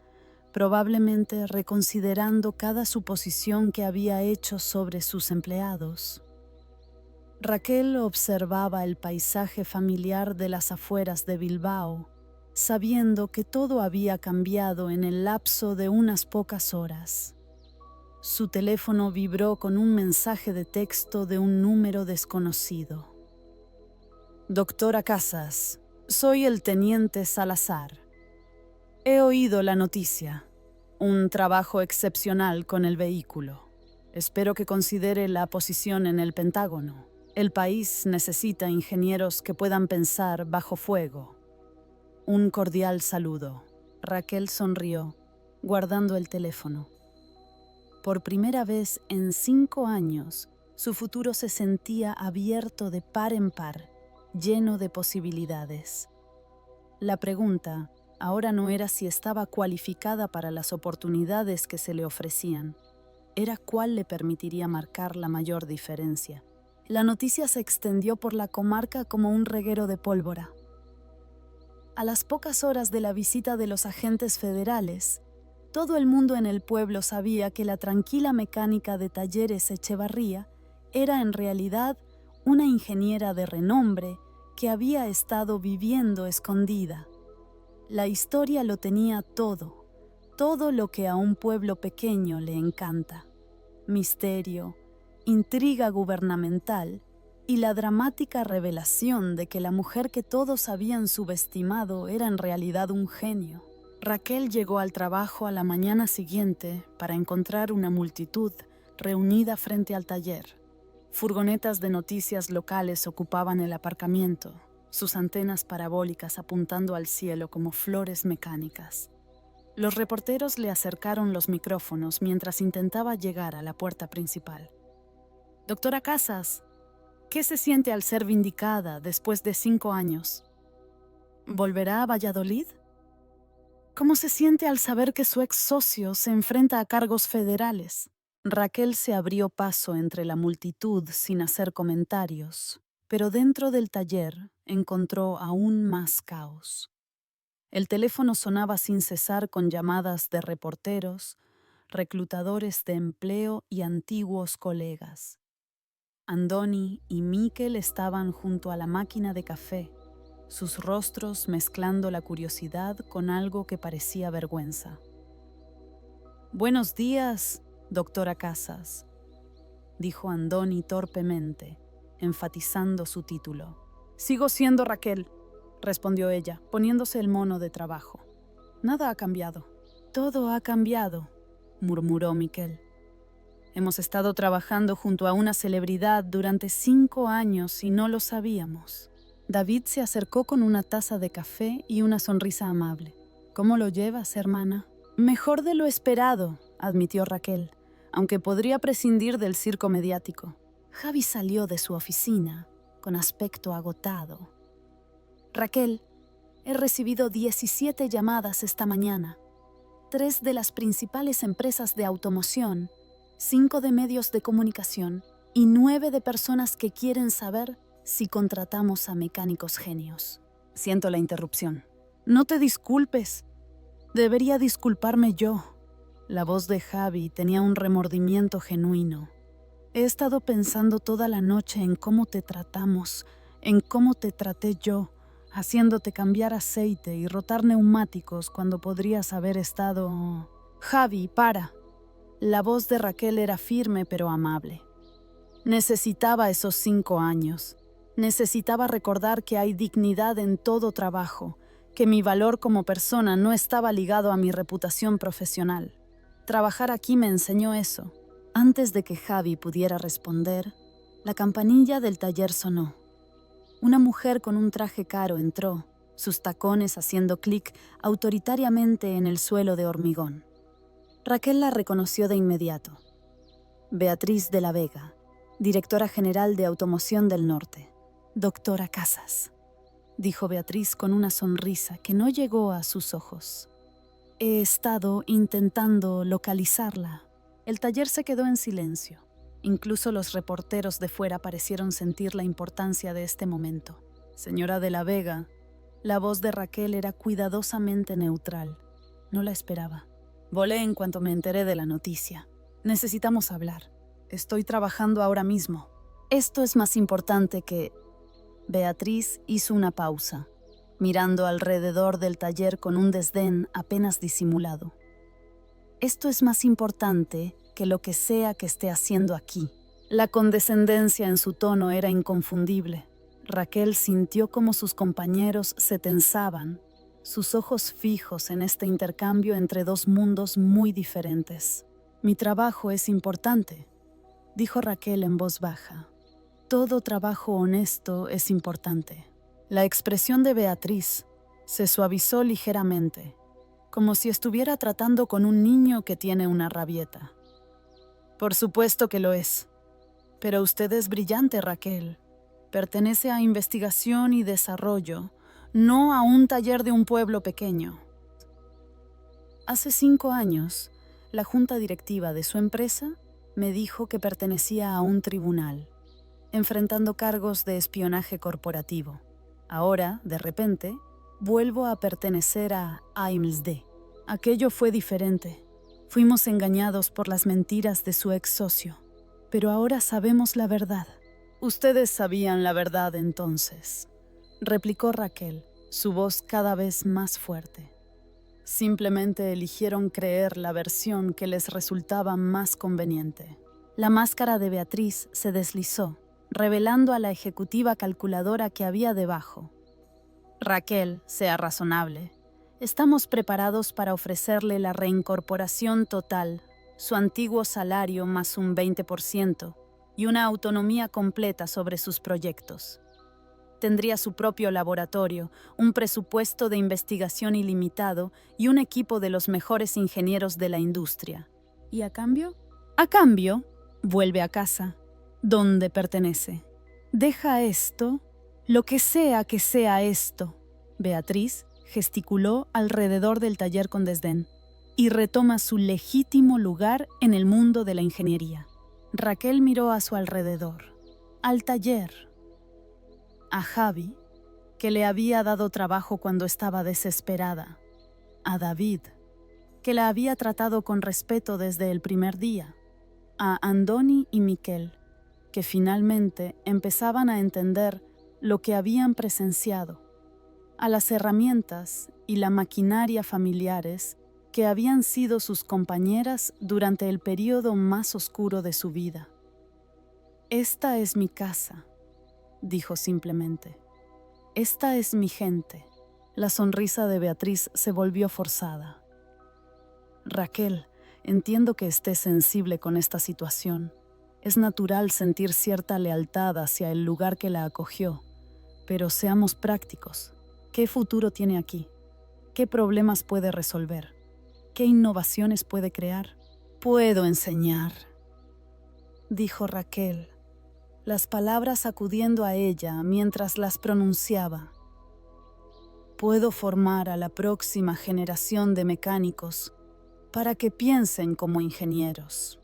probablemente reconsiderando cada suposición que había hecho sobre sus empleados. Raquel observaba el paisaje familiar de las afueras de Bilbao, sabiendo que todo había cambiado en el lapso de unas pocas horas. Su teléfono vibró con un mensaje de texto de un número desconocido. Doctora Casas, soy el teniente Salazar. He oído la noticia. Un trabajo excepcional con el vehículo. Espero que considere la posición en el Pentágono. El país necesita ingenieros que puedan pensar bajo fuego. Un cordial saludo. Raquel sonrió, guardando el teléfono. Por primera vez en 5 años, su futuro se sentía abierto de par en par, lleno de posibilidades. La pregunta ahora no era si estaba cualificada para las oportunidades que se le ofrecían, era cuál le permitiría marcar la mayor diferencia. La noticia se extendió por la comarca como un reguero de pólvora. A las pocas horas de la visita de los agentes federales, todo el mundo en el pueblo sabía que la tranquila mecánica de Talleres Echevarría era en realidad una ingeniera de renombre que había estado viviendo escondida. La historia lo tenía todo, todo lo que a un pueblo pequeño le encanta. Misterio, intriga gubernamental y la dramática revelación de que la mujer que todos habían subestimado era en realidad un genio. Raquel llegó al trabajo a la mañana siguiente para encontrar una multitud reunida frente al taller. Furgonetas de noticias locales ocupaban el aparcamiento, sus antenas parabólicas apuntando al cielo como flores mecánicas. Los reporteros le acercaron los micrófonos mientras intentaba llegar a la puerta principal. «Doctora Casas, ¿qué se siente al ser vindicada después de 5 años? ¿Volverá a Valladolid?» ¿Cómo se siente al saber que su ex socio se enfrenta a cargos federales? Raquel se abrió paso entre la multitud sin hacer comentarios, pero dentro del taller encontró aún más caos. El teléfono sonaba sin cesar con llamadas de reporteros, reclutadores de empleo y antiguos colegas. Andoni y Mikel estaban junto a la máquina de café, sus rostros mezclando la curiosidad con algo que parecía vergüenza. «Buenos días, doctora Casas», dijo Andoni torpemente, enfatizando su título. «Sigo siendo Raquel», respondió ella, poniéndose el mono de trabajo. «Nada ha cambiado». «Todo ha cambiado», murmuró Mikel. «Hemos estado trabajando junto a una celebridad durante 5 años y no lo sabíamos». David se acercó con una taza de café y una sonrisa amable. «¿Cómo lo llevas, hermana?» «Mejor de lo esperado», admitió Raquel, aunque podría prescindir del circo mediático. Javi salió de su oficina con aspecto agotado. «Raquel, he recibido 17 llamadas esta mañana. 3 de las principales empresas de automoción, 5 de medios de comunicación y 9 de personas que quieren saber si contratamos a mecánicos genios». Siento la interrupción. «No te disculpes. Debería disculparme yo». La voz de Javi tenía un remordimiento genuino. «He estado pensando toda la noche en cómo te tratamos, en cómo te traté yo, haciéndote cambiar aceite y rotar neumáticos cuando podrías haber estado...» «Javi, para». La voz de Raquel era firme pero amable. Necesitaba esos 5 años. Necesitaba recordar que hay dignidad en todo trabajo, que mi valor como persona no estaba ligado a mi reputación profesional. Trabajar aquí me enseñó eso. Antes de que Javi pudiera responder, la campanilla del taller sonó. Una mujer con un traje caro entró, sus tacones haciendo clic autoritariamente en el suelo de hormigón. Raquel la reconoció de inmediato. Beatriz de la Vega, directora general de Automoción del Norte. «Doctora Casas», dijo Beatriz con una sonrisa que no llegó a sus ojos. «He estado intentando localizarla». El taller se quedó en silencio. Incluso los reporteros de fuera parecieron sentir la importancia de este momento. «Señora de la Vega», la voz de Raquel era cuidadosamente neutral. No la esperaba. «Volé en cuanto me enteré de la noticia. Necesitamos hablar. Estoy trabajando ahora mismo. Esto es más importante que...» Beatriz hizo una pausa, mirando alrededor del taller con un desdén apenas disimulado. «Esto es más importante que lo que sea que esté haciendo aquí». La condescendencia en su tono era inconfundible. Raquel sintió como sus compañeros se tensaban, sus ojos fijos en este intercambio entre 2 mundos muy diferentes. «Mi trabajo es importante», dijo Raquel en voz baja. «Todo trabajo honesto es importante». La expresión de Beatriz se suavizó ligeramente, como si estuviera tratando con un niño que tiene una rabieta. «Por supuesto que lo es. Pero usted es brillante, Raquel. Pertenece a investigación y desarrollo, no a un taller de un pueblo pequeño». Hace 5 años, la junta directiva de su empresa me dijo que pertenecía a un tribunal, enfrentando cargos de espionaje corporativo. Ahora, de repente, vuelvo a pertenecer a AIMSD. Aquello fue diferente. Fuimos engañados por las mentiras de su ex socio. Pero ahora sabemos la verdad. «Ustedes sabían la verdad entonces», replicó Raquel, su voz cada vez más fuerte. «Simplemente eligieron creer la versión que les resultaba más conveniente». La máscara de Beatriz se deslizó, revelando a la ejecutiva calculadora que había debajo. «Raquel, sea razonable. Estamos preparados para ofrecerle la reincorporación total, su antiguo salario más un 20% y una autonomía completa sobre sus proyectos. Tendría su propio laboratorio, un presupuesto de investigación ilimitado y un equipo de los mejores ingenieros de la industria. ¿Y a cambio? A cambio, vuelve a casa, donde pertenece. Deja esto, lo que sea que sea esto». Beatriz gesticuló alrededor del taller con desdén y retoma su legítimo lugar en el mundo de la ingeniería. Raquel miró a su alrededor, al taller, a Javi, que le había dado trabajo cuando estaba desesperada, a David, que la había tratado con respeto desde el primer día, a Andoni y Miquel, que finalmente empezaban a entender lo que habían presenciado, a las herramientas y la maquinaria familiares que habían sido sus compañeras durante el periodo más oscuro de su vida. «Esta es mi casa», dijo simplemente. «Esta es mi gente». La sonrisa de Beatriz se volvió forzada. «Raquel, entiendo que estés sensible con esta situación. Es natural sentir cierta lealtad hacia el lugar que la acogió, pero seamos prácticos. ¿Qué futuro tiene aquí? ¿Qué problemas puede resolver? ¿Qué innovaciones puede crear? Puedo enseñar», dijo Raquel, las palabras sacudiendo a ella mientras las pronunciaba. «Puedo formar a la próxima generación de mecánicos para que piensen como ingenieros.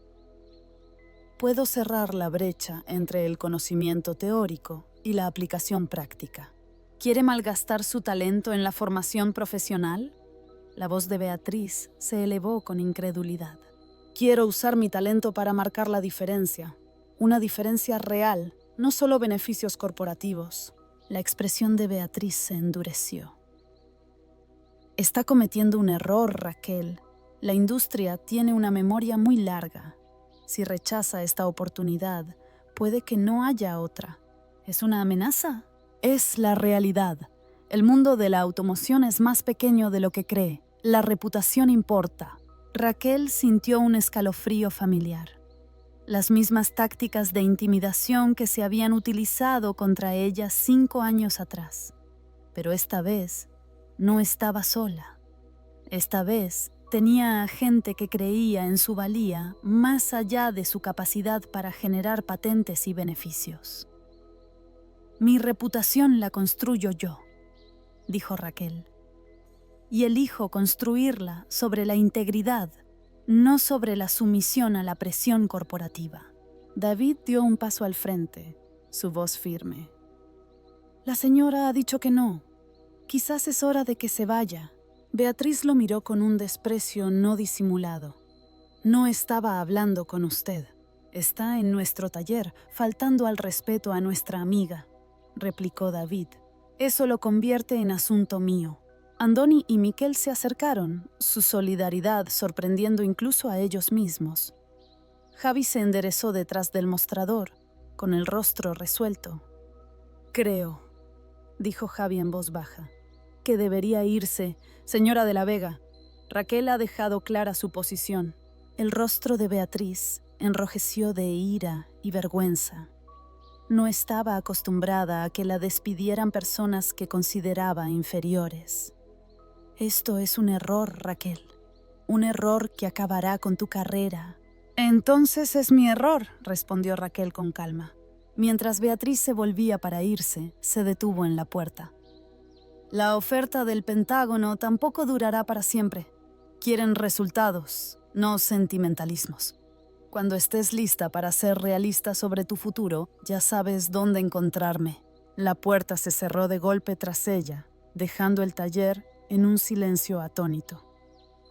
Puedo cerrar la brecha entre el conocimiento teórico y la aplicación práctica». ¿Quiere malgastar su talento en la formación profesional? La voz de Beatriz se elevó con incredulidad. «Quiero usar mi talento para marcar la diferencia. Una diferencia real, no solo beneficios corporativos». La expresión de Beatriz se endureció. «Está cometiendo un error, Raquel. La industria tiene una memoria muy larga. Si rechaza esta oportunidad, puede que no haya otra. ¿Es una amenaza? Es la realidad. El mundo de la automoción es más pequeño de lo que cree. La reputación importa». Raquel sintió un escalofrío familiar. Las mismas tácticas de intimidación que se habían utilizado contra ella 5 años atrás. Pero esta vez no estaba sola. Esta vez tenía a gente que creía en su valía más allá de su capacidad para generar patentes y beneficios. «Mi reputación la construyo yo», dijo Raquel, «y elijo construirla sobre la integridad, no sobre la sumisión a la presión corporativa». David dio un paso al frente, su voz firme. «La señora ha dicho que no. Quizás es hora de que se vaya». Beatriz lo miró con un desprecio no disimulado. «No estaba hablando con usted. Está en nuestro taller, faltando al respeto a nuestra amiga», replicó David. «Eso lo convierte en asunto mío». Andoni y Miquel se acercaron, su solidaridad sorprendiendo incluso a ellos mismos. Javi se enderezó detrás del mostrador, con el rostro resuelto. «Creo», dijo Javi en voz baja, «que debería irse, señora de la Vega. Raquel ha dejado clara su posición». El rostro de Beatriz enrojeció de ira y vergüenza. No estaba acostumbrada a que la despidieran personas que consideraba inferiores. «Esto es un error, Raquel. Un error que acabará con tu carrera». «Entonces es mi error», respondió Raquel con calma. Mientras Beatriz se volvía para irse, se detuvo en la puerta. «La oferta del Pentágono tampoco durará para siempre. Quieren resultados, no sentimentalismos. Cuando estés lista para ser realista sobre tu futuro, ya sabes dónde encontrarme». La puerta se cerró de golpe tras ella, dejando el taller en un silencio atónito.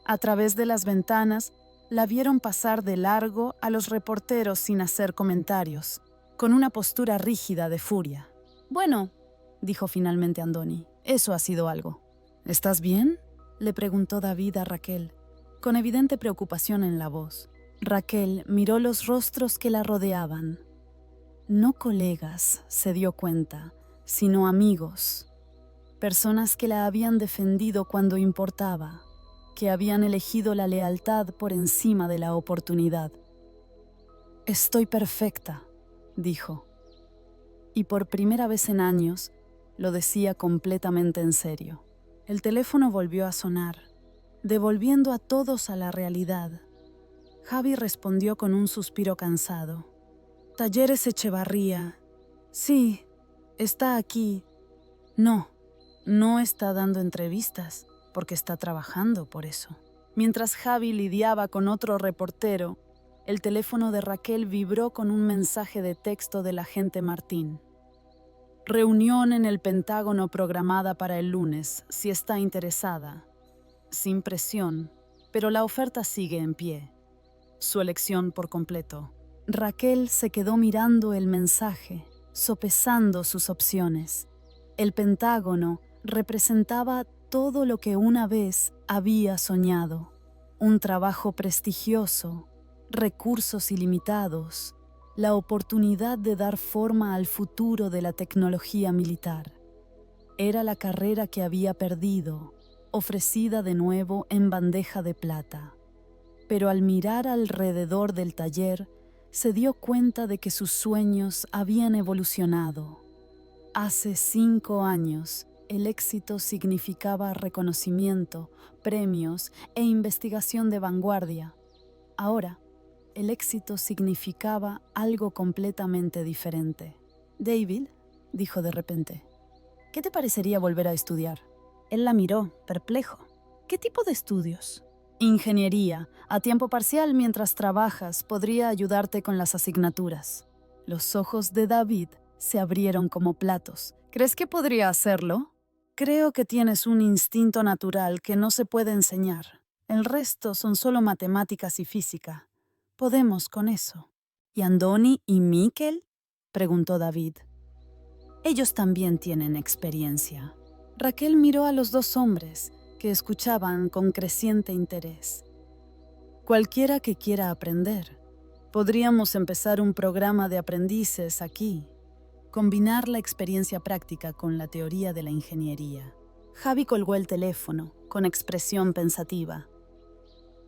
A través de las ventanas, la vieron pasar de largo a los reporteros sin hacer comentarios, con una postura rígida de furia. «Bueno», dijo finalmente Andoni, «eso ha sido algo». «¿Estás bien?», le preguntó David a Raquel, con evidente preocupación en la voz. Raquel miró los rostros que la rodeaban. No colegas, se dio cuenta, sino amigos. Personas que la habían defendido cuando importaba, que habían elegido la lealtad por encima de la oportunidad. «Estoy perfecta», dijo. Y por primera vez en años, lo decía completamente en serio. El teléfono volvió a sonar, devolviendo a todos a la realidad. Javi respondió con un suspiro cansado. «Talleres Echevarría. Sí, está aquí. No, No está dando entrevistas porque está trabajando por eso. Mientras Javi lidiaba con otro reportero, el teléfono de Raquel vibró con un mensaje de texto del agente Martín. Reunión en el Pentágono programada para el lunes, si está interesada. Sin presión, pero la oferta sigue en pie. Su elección por completo. Raquel se quedó mirando el mensaje, sopesando sus opciones. El Pentágono representaba todo lo que una vez había soñado. Un trabajo prestigioso, recursos ilimitados, la oportunidad de dar forma al futuro de la tecnología militar. Era la carrera que había perdido, ofrecida de nuevo en bandeja de plata. Pero al mirar alrededor del taller, se dio cuenta de que sus sueños habían evolucionado. Hace 5 años, el éxito significaba reconocimiento, premios e investigación de vanguardia. Ahora, el éxito significaba algo completamente diferente. «David», dijo de repente, «¿qué te parecería volver a estudiar?» Él la miró, perplejo. «¿Qué tipo de estudios?» «Ingeniería, a tiempo parcial mientras trabajas, podría ayudarte con las asignaturas». Los ojos de David se abrieron como platos. «¿Crees que podría hacerlo?» «Creo que tienes un instinto natural que no se puede enseñar. El resto son solo matemáticas y física. Podemos con eso». «¿Y Andoni y Mikel?» preguntó David. «Ellos también tienen experiencia». Raquel miró a los 2 hombres, que escuchaban con creciente interés. «Cualquiera que quiera aprender. Podríamos empezar un programa de aprendices aquí. Combinar la experiencia práctica con la teoría de la ingeniería». Javi colgó el teléfono, con expresión pensativa.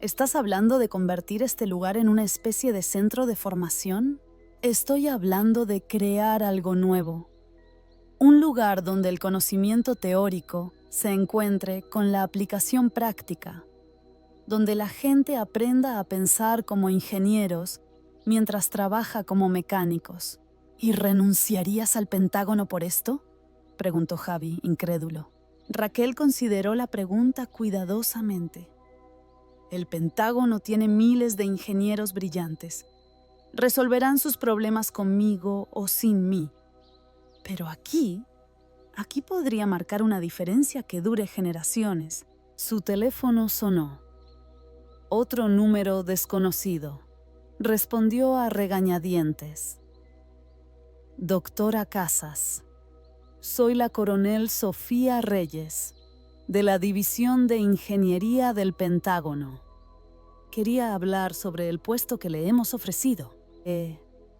«¿Estás hablando de convertir este lugar en una especie de centro de formación?» «Estoy hablando de crear algo nuevo. Un lugar donde el conocimiento teórico se encuentre con la aplicación práctica, donde la gente aprenda a pensar como ingenieros mientras trabaja como mecánicos». «¿Y renunciarías al Pentágono por esto?», preguntó Javi, incrédulo. Raquel consideró la pregunta cuidadosamente. «El Pentágono tiene miles de ingenieros brillantes. Resolverán sus problemas conmigo o sin mí. Pero aquí podría marcar una diferencia que dure generaciones». Su teléfono sonó. Otro número desconocido. Respondió a regañadientes. «Doctora Casas, soy la coronel Sofía Reyes, de la División de Ingeniería del Pentágono. Quería hablar sobre el puesto que le hemos ofrecido».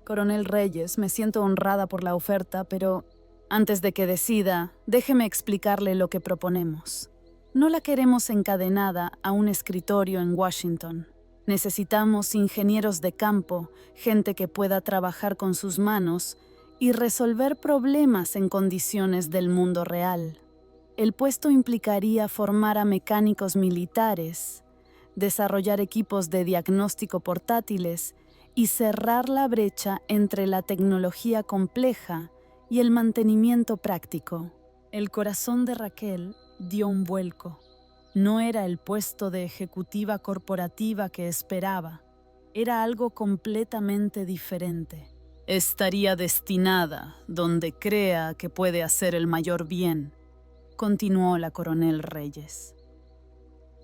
«Coronel Reyes, me siento honrada por la oferta, pero antes de que decida, déjeme explicarle lo que proponemos. No la queremos encadenada a un escritorio en Washington. Necesitamos ingenieros de campo, gente que pueda trabajar con sus manos y resolver problemas en condiciones del mundo real. El puesto implicaría formar a mecánicos militares, desarrollar equipos de diagnóstico portátiles y cerrar la brecha entre la tecnología compleja y el mantenimiento práctico». El corazón de Raquel dio un vuelco. No era el puesto de ejecutiva corporativa que esperaba. Era algo completamente diferente. «Estaría destinada donde crea que puede hacer el mayor bien», continuó la coronel Reyes.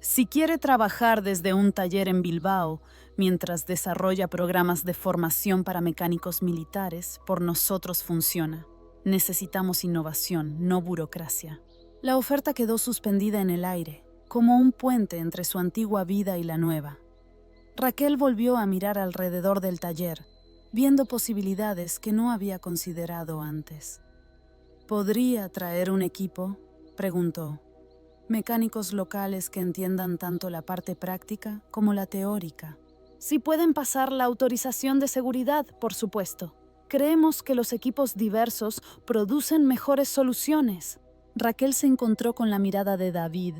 «Si quiere trabajar desde un taller en Bilbao mientras desarrolla programas de formación para mecánicos militares, por nosotros funciona. Necesitamos innovación, no burocracia». La oferta quedó suspendida en el aire, como un puente entre su antigua vida y la nueva. Raquel volvió a mirar alrededor del taller, viendo posibilidades que no había considerado antes. «¿Podría traer un equipo?», preguntó. «Mecánicos locales que entiendan tanto la parte práctica como la teórica. Si pueden pasar la autorización de seguridad, por supuesto. Creemos que los equipos diversos producen mejores soluciones». Raquel se encontró con la mirada de David,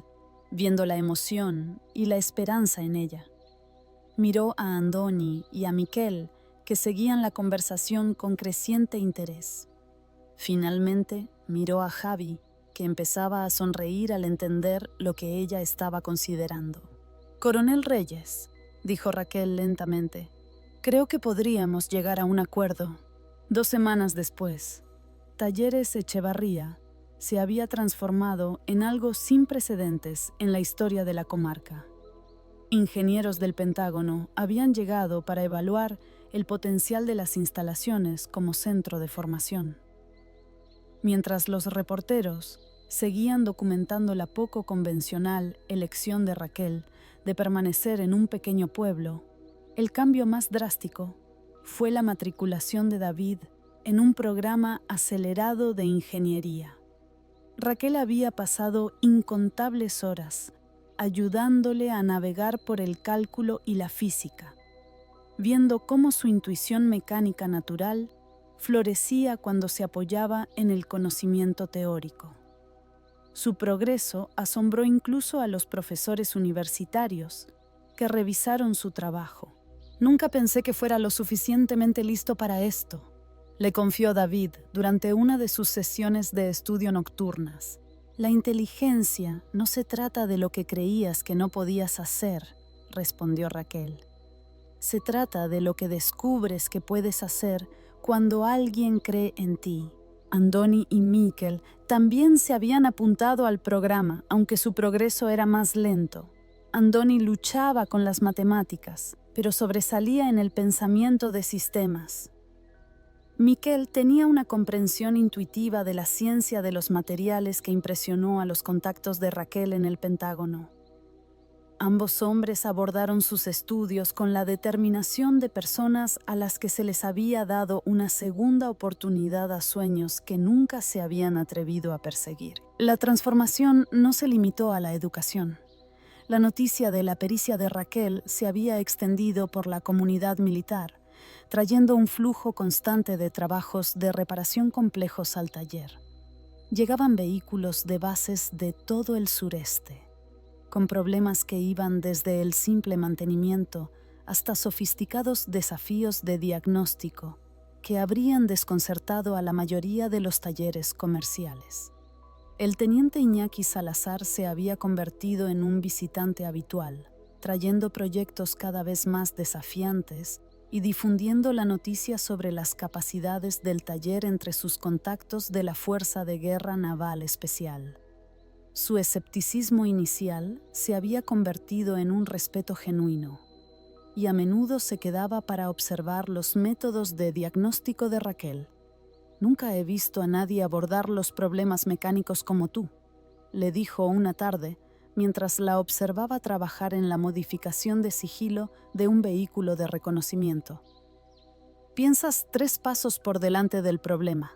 viendo la emoción y la esperanza en ella. Miró a Andoni y a Mikel, que seguían la conversación con creciente interés. Finalmente miró a Javi, que empezaba a sonreír al entender lo que ella estaba considerando. «Coronel Reyes», dijo Raquel lentamente, «creo que podríamos llegar a un acuerdo». 2 semanas después, Talleres Echevarría se había transformado en algo sin precedentes en la historia de la comarca. Ingenieros del Pentágono habían llegado para evaluar el potencial de las instalaciones como centro de formación. Mientras los reporteros seguían documentando la poco convencional elección de Raquel de permanecer en un pequeño pueblo, el cambio más drástico fue la matriculación de David en un programa acelerado de ingeniería. Raquel había pasado incontables horas ayudándole a navegar por el cálculo y la física, viendo cómo su intuición mecánica natural florecía cuando se apoyaba en el conocimiento teórico. Su progreso asombró incluso a los profesores universitarios que revisaron su trabajo. «Nunca pensé que fuera lo suficientemente listo para esto», le confió David durante una de sus sesiones de estudio nocturnas. «La inteligencia no se trata de lo que creías que no podías hacer», respondió Raquel. «Se trata de lo que descubres que puedes hacer cuando alguien cree en ti». Andoni y Miquel también se habían apuntado al programa, aunque su progreso era más lento. Andoni luchaba con las matemáticas, pero sobresalía en el pensamiento de sistemas. Miquel tenía una comprensión intuitiva de la ciencia de los materiales que impresionó a los contactos de Raquel en el Pentágono. Ambos hombres abordaron sus estudios con la determinación de personas a las que se les había dado una segunda oportunidad a sueños que nunca se habían atrevido a perseguir. La transformación no se limitó a la educación. La noticia de la pericia de Raquel se había extendido por la comunidad militar, trayendo un flujo constante de trabajos de reparación complejos al taller. Llegaban vehículos de bases de todo el sureste, con problemas que iban desde el simple mantenimiento hasta sofisticados desafíos de diagnóstico que habrían desconcertado a la mayoría de los talleres comerciales. El teniente Iñaki Salazar se había convertido en un visitante habitual, trayendo proyectos cada vez más desafiantes y difundiendo la noticia sobre las capacidades del taller entre sus contactos de la Fuerza de Guerra Naval Especial. Su escepticismo inicial se había convertido en un respeto genuino, y a menudo se quedaba para observar los métodos de diagnóstico de Raquel. «Nunca he visto a nadie abordar los problemas mecánicos como tú», le dijo una tarde, mientras la observaba trabajar en la modificación de sigilo de un vehículo de reconocimiento. «Piensas 3 pasos por delante del problema.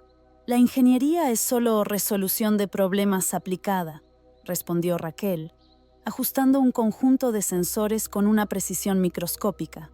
La ingeniería es solo resolución de problemas aplicada», respondió Raquel, ajustando un conjunto de sensores con una precisión microscópica.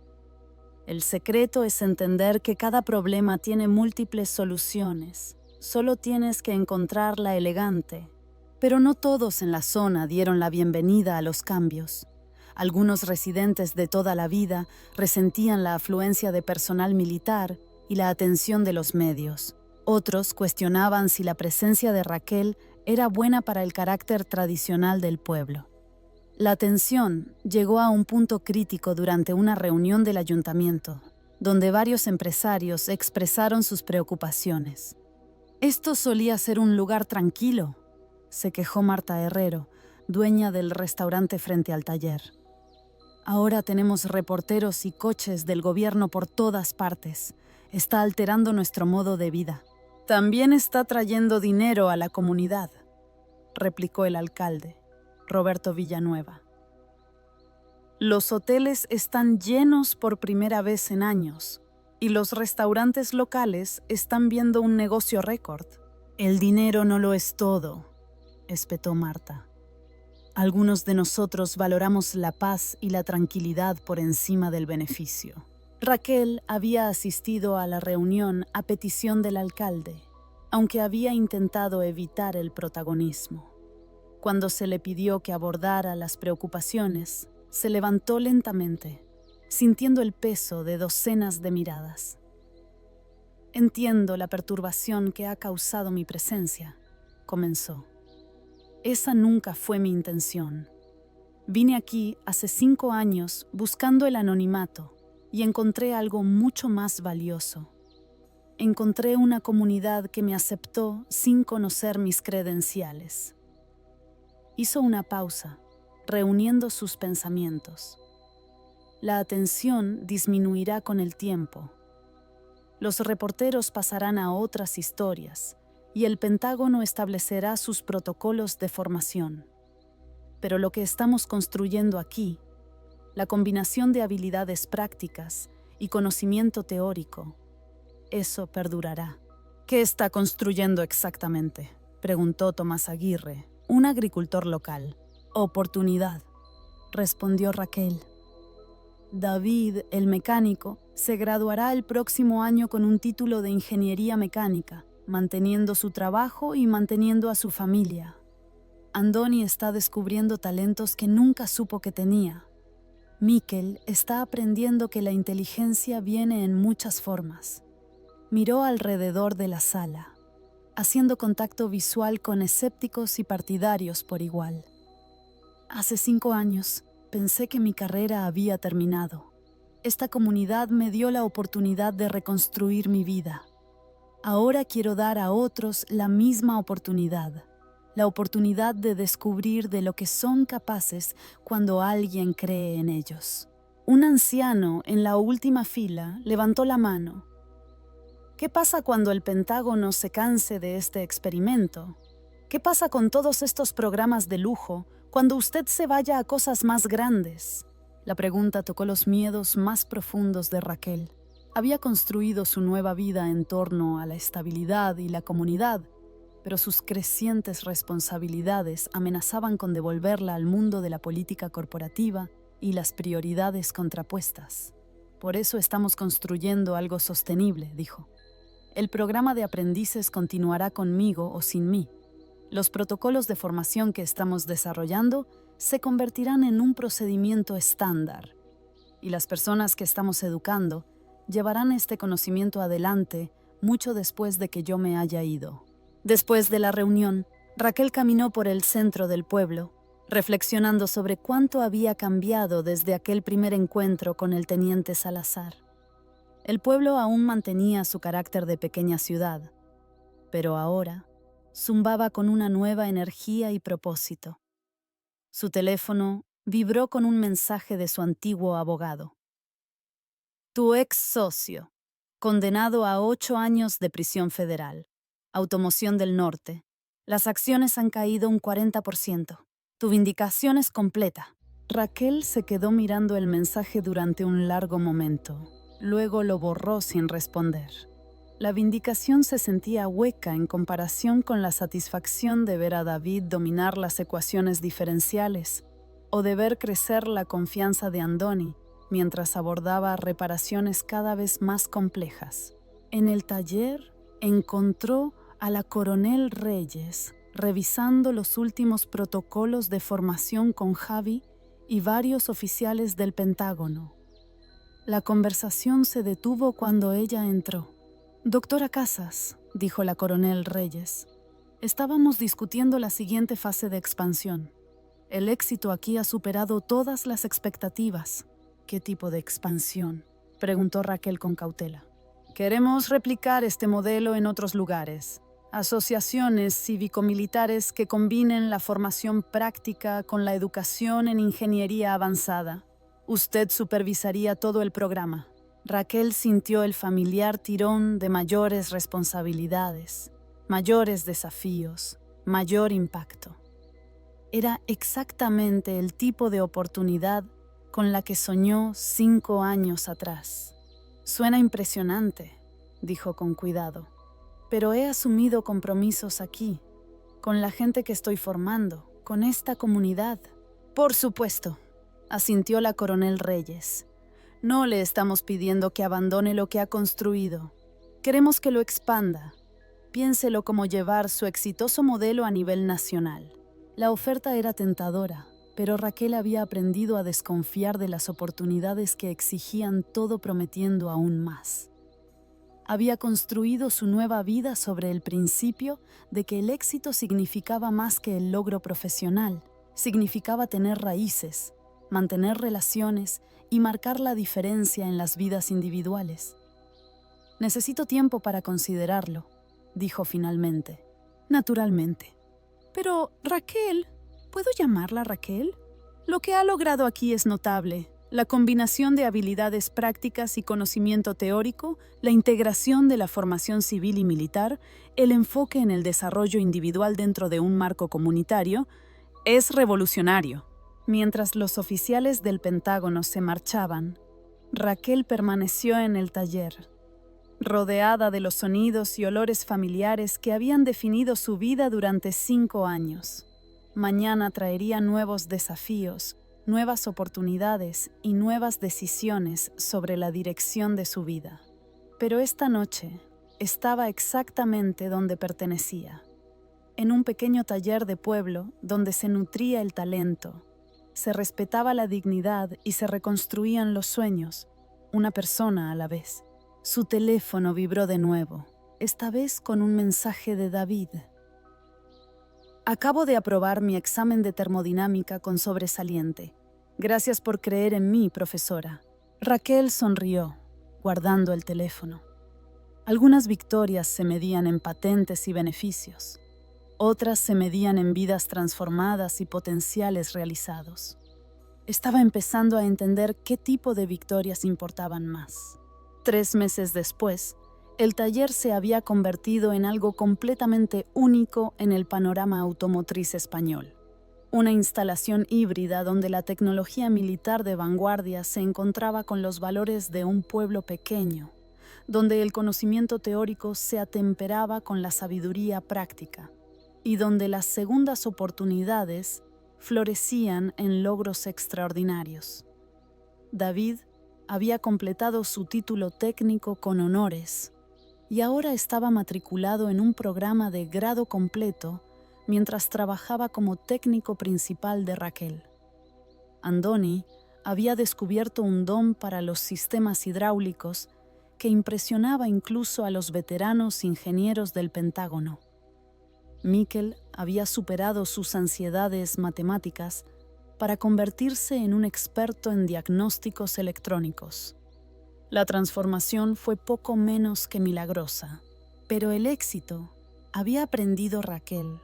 «El secreto es entender que cada problema tiene múltiples soluciones. Solo tienes que encontrar la elegante». Pero no todos en la zona dieron la bienvenida a los cambios. Algunos residentes de toda la vida resentían la afluencia de personal militar y la atención de los medios. Otros cuestionaban si la presencia de Raquel era buena para el carácter tradicional del pueblo. La tensión llegó a un punto crítico durante una reunión del ayuntamiento, donde varios empresarios expresaron sus preocupaciones. «Esto solía ser un lugar tranquilo», se quejó Marta Herrero, dueña del restaurante frente al taller. «Ahora tenemos reporteros y coches del gobierno por todas partes. Está alterando nuestro modo de vida». «También está trayendo dinero a la comunidad», replicó el alcalde, Roberto Villanueva. «Los hoteles están llenos por primera vez en años y los restaurantes locales están viendo un negocio récord». «El dinero no lo es todo», espetó Marta. «Algunos de nosotros valoramos la paz y la tranquilidad por encima del beneficio». Raquel había asistido a la reunión a petición del alcalde, aunque había intentado evitar el protagonismo. Cuando se le pidió que abordara las preocupaciones, se levantó lentamente, sintiendo el peso de docenas de miradas. «Entiendo la perturbación que ha causado mi presencia», comenzó. Esa nunca fue mi intención. Vine aquí hace 5 años buscando el anonimato y encontré algo mucho más valioso. Encontré una comunidad que me aceptó sin conocer mis credenciales. Hizo una pausa, reuniendo sus pensamientos. La atención disminuirá con el tiempo. Los reporteros pasarán a otras historias y el Pentágono establecerá sus protocolos de formación. Pero lo que estamos construyendo aquí, la combinación de habilidades prácticas y conocimiento teórico, eso perdurará. ¿Qué está construyendo exactamente?, preguntó Tomás Aguirre, un agricultor local. Oportunidad, respondió Raquel. David, el mecánico, se graduará el próximo año con un título de ingeniería mecánica, manteniendo su trabajo y manteniendo a su familia. Andoni está descubriendo talentos que nunca supo que tenía. Mikel está aprendiendo que la inteligencia viene en muchas formas. Miró alrededor de la sala, haciendo contacto visual con escépticos y partidarios por igual. Hace 5 años, pensé que mi carrera había terminado. Esta comunidad me dio la oportunidad de reconstruir mi vida. Ahora quiero dar a otros la misma oportunidad, la oportunidad de descubrir de lo que son capaces cuando alguien cree en ellos. Un anciano en la última fila levantó la mano. ¿Qué pasa cuando el Pentágono se canse de este experimento? ¿Qué pasa con todos estos programas de lujo cuando usted se vaya a cosas más grandes? La pregunta tocó los miedos más profundos de Raquel. Había construido su nueva vida en torno a la estabilidad y la comunidad, pero sus crecientes responsabilidades amenazaban con devolverla al mundo de la política corporativa y las prioridades contrapuestas. Por eso estamos construyendo algo sostenible, dijo. El programa de aprendices continuará conmigo o sin mí. Los protocolos de formación que estamos desarrollando se convertirán en un procedimiento estándar, y las personas que estamos educando llevarán este conocimiento adelante mucho después de que yo me haya ido. Después de la reunión, Raquel caminó por el centro del pueblo, reflexionando sobre cuánto había cambiado desde aquel primer encuentro con el teniente Salazar. El pueblo aún mantenía su carácter de pequeña ciudad, pero ahora zumbaba con una nueva energía y propósito. Su teléfono vibró con un mensaje de su antiguo abogado. Tu ex socio, condenado a 8 años de prisión federal. Automoción del Norte. Las acciones han caído un 40%. Tu vindicación es completa. Raquel se quedó mirando el mensaje durante un largo momento. Luego lo borró sin responder. La vindicación se sentía hueca en comparación con la satisfacción de ver a David dominar las ecuaciones diferenciales o de ver crecer la confianza de Andoni mientras abordaba reparaciones cada vez más complejas. En el taller encontró a la coronel Reyes revisando los últimos protocolos de formación con Javi y varios oficiales del Pentágono. La conversación se detuvo cuando ella entró. «Doctora Casas», dijo la coronel Reyes, «estábamos discutiendo la siguiente fase de expansión. El éxito aquí ha superado todas las expectativas». «¿Qué tipo de expansión?», preguntó Raquel con cautela. «Queremos replicar este modelo en otros lugares. Asociaciones cívico-militares que combinen la formación práctica con la educación en ingeniería avanzada. Usted supervisaría todo el programa». Raquel sintió el familiar tirón de mayores responsabilidades, mayores desafíos, mayor impacto. Era exactamente el tipo de oportunidad con la que soñó 5 años atrás. «Suena impresionante», dijo con cuidado, «pero he asumido compromisos aquí, con la gente que estoy formando, con esta comunidad». «Por supuesto», asintió la coronel Reyes. «No le estamos pidiendo que abandone lo que ha construido. Queremos que lo expanda. Piénselo como llevar su exitoso modelo a nivel nacional». La oferta era tentadora, pero Raquel había aprendido a desconfiar de las oportunidades que exigían todo prometiendo aún más. Había construido su nueva vida sobre el principio de que el éxito significaba más que el logro profesional, significaba tener raíces, mantener relaciones y marcar la diferencia en las vidas individuales. Necesito tiempo para considerarlo, dijo finalmente. Naturalmente. Pero, Raquel, ¿puedo llamarla Raquel? Lo que ha logrado aquí es notable. La combinación de habilidades prácticas y conocimiento teórico, la integración de la formación civil y militar, el enfoque en el desarrollo individual dentro de un marco comunitario, es revolucionario. Mientras los oficiales del Pentágono se marchaban, Raquel permaneció en el taller, rodeada de los sonidos y olores familiares que habían definido su vida durante 5 años. Mañana traería nuevos desafíos, nuevas oportunidades y nuevas decisiones sobre la dirección de su vida. Pero esta noche estaba exactamente donde pertenecía, en un pequeño taller de pueblo donde se nutría el talento, se respetaba la dignidad y se reconstruían los sueños, una persona a la vez. Su teléfono vibró de nuevo, esta vez con un mensaje de David. Acabo de aprobar mi examen de termodinámica con sobresaliente. Gracias por creer en mí, profesora. Raquel sonrió, guardando el teléfono. Algunas victorias se medían en patentes y beneficios. Otras se medían en vidas transformadas y potenciales realizados. Estaba empezando a entender qué tipo de victorias importaban más. 3 meses después, el taller se había convertido en algo completamente único en el panorama automotriz español. Una instalación híbrida donde la tecnología militar de vanguardia se encontraba con los valores de un pueblo pequeño, donde el conocimiento teórico se atemperaba con la sabiduría práctica y donde las segundas oportunidades florecían en logros extraordinarios. David había completado su título técnico con honores y ahora estaba matriculado en un programa de grado completo mientras trabajaba como técnico principal de Raquel. Andoni había descubierto un don para los sistemas hidráulicos que impresionaba incluso a los veteranos ingenieros del Pentágono. Mikkel había superado sus ansiedades matemáticas para convertirse en un experto en diagnósticos electrónicos. La transformación fue poco menos que milagrosa, pero el éxito, había aprendido Raquel,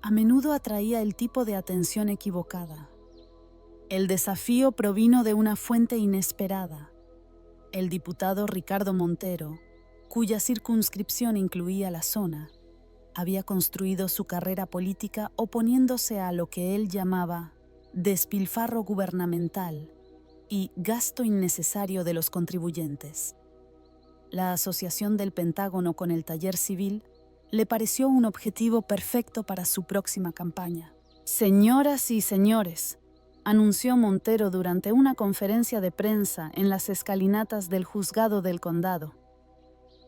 a menudo atraía el tipo de atención equivocada. El desafío provino de una fuente inesperada. El diputado Ricardo Montero, cuya circunscripción incluía la zona, había construido su carrera política oponiéndose a lo que él llamaba despilfarro gubernamental y gasto innecesario de los contribuyentes. La asociación del Pentágono con el taller civil le pareció un objetivo perfecto para su próxima campaña. Señoras y señores, anunció Montero durante una conferencia de prensa en las escalinatas del juzgado del condado.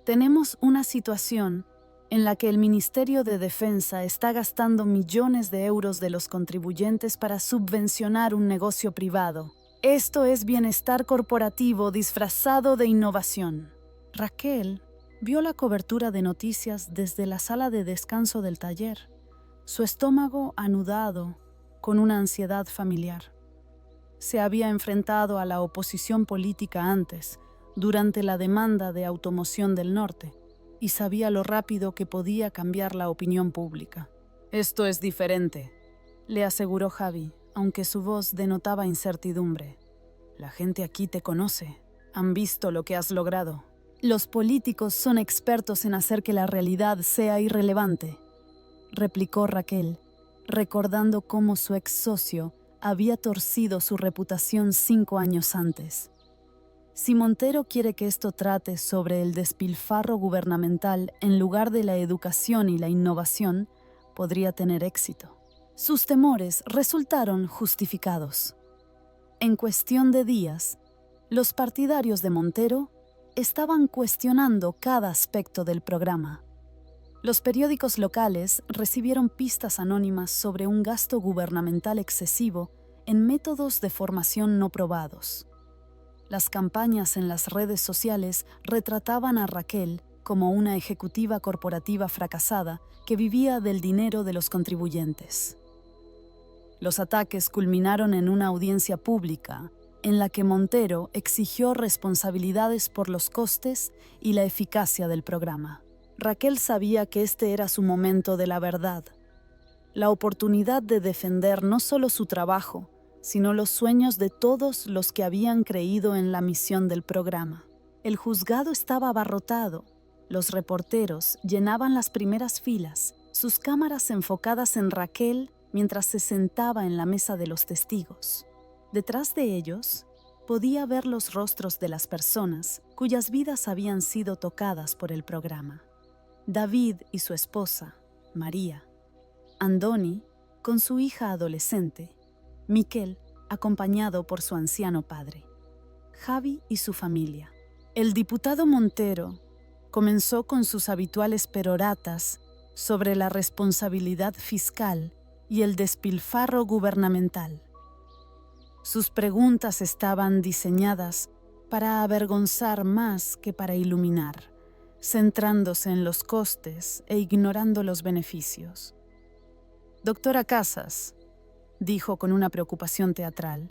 Tenemos una situación en la que el Ministerio de Defensa está gastando millones de euros de los contribuyentes para subvencionar un negocio privado. Esto es bienestar corporativo disfrazado de innovación. Raquel vio la cobertura de noticias desde la sala de descanso del taller, su estómago anudado con una ansiedad familiar. Se había enfrentado a la oposición política antes, durante la demanda de automoción del norte, y sabía lo rápido que podía cambiar la opinión pública. Esto es diferente, le aseguró Javi, aunque su voz denotaba incertidumbre. La gente aquí te conoce, han visto lo que has logrado. Los políticos son expertos en hacer que la realidad sea irrelevante, replicó Raquel, recordando cómo su ex socio había torcido su reputación 5 años antes. Si Montero quiere que esto trate sobre el despilfarro gubernamental en lugar de la educación y la innovación, podría tener éxito. Sus temores resultaron justificados. En cuestión de días, los partidarios de Montero estaban cuestionando cada aspecto del programa. Los periódicos locales recibieron pistas anónimas sobre un gasto gubernamental excesivo en métodos de formación no probados. Las campañas en las redes sociales retrataban a Raquel como una ejecutiva corporativa fracasada que vivía del dinero de los contribuyentes. Los ataques culminaron en una audiencia pública en la que Montero exigió responsabilidades por los costes y la eficacia del programa. Raquel sabía que este era su momento de la verdad, la oportunidad de defender no solo su trabajo, sino los sueños de todos los que habían creído en la misión del programa. El juzgado estaba abarrotado. Los reporteros llenaban las primeras filas, sus cámaras enfocadas en Raquel mientras se sentaba en la mesa de los testigos. Detrás de ellos, podía ver los rostros de las personas cuyas vidas habían sido tocadas por el programa. David y su esposa, María. Andoni, con su hija adolescente. Miquel, acompañado por su anciano padre. Javi y su familia. El diputado Montero comenzó con sus habituales peroratas sobre la responsabilidad fiscal y el despilfarro gubernamental. Sus preguntas estaban diseñadas para avergonzar más que para iluminar, centrándose en los costes e ignorando los beneficios. «Doctora Casas», dijo con una preocupación teatral,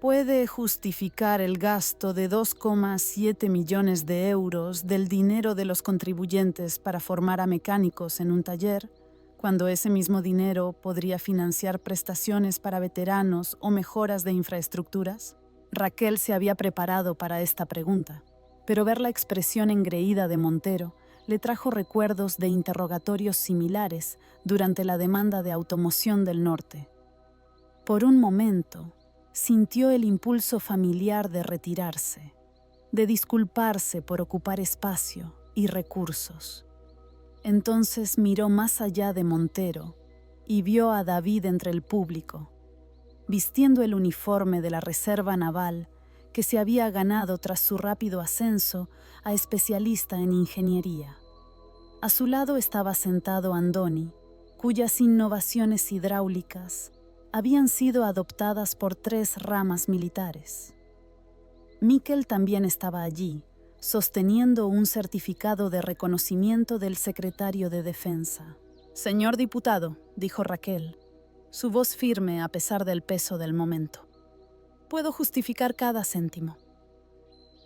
«¿puede justificar el gasto de 2,7 millones de euros del dinero de los contribuyentes para formar a mecánicos en un taller, cuando ese mismo dinero podría financiar prestaciones para veteranos o mejoras de infraestructuras?» Raquel se había preparado para esta pregunta, pero ver la expresión engreída de Montero le trajo recuerdos de interrogatorios similares durante la demanda de Automoción del Norte. Por un momento, sintió el impulso familiar de retirarse, de disculparse por ocupar espacio y recursos. Entonces miró más allá de Montero y vio a David entre el público, vistiendo el uniforme de la Reserva Naval que se había ganado tras su rápido ascenso a especialista en ingeniería. A su lado estaba sentado Andoni, cuyas innovaciones hidráulicas habían sido adoptadas por 3 ramas militares. Miquel también estaba allí, sosteniendo un certificado de reconocimiento del secretario de Defensa. «Señor diputado», dijo Raquel, su voz firme a pesar del peso del momento, «puedo justificar cada céntimo.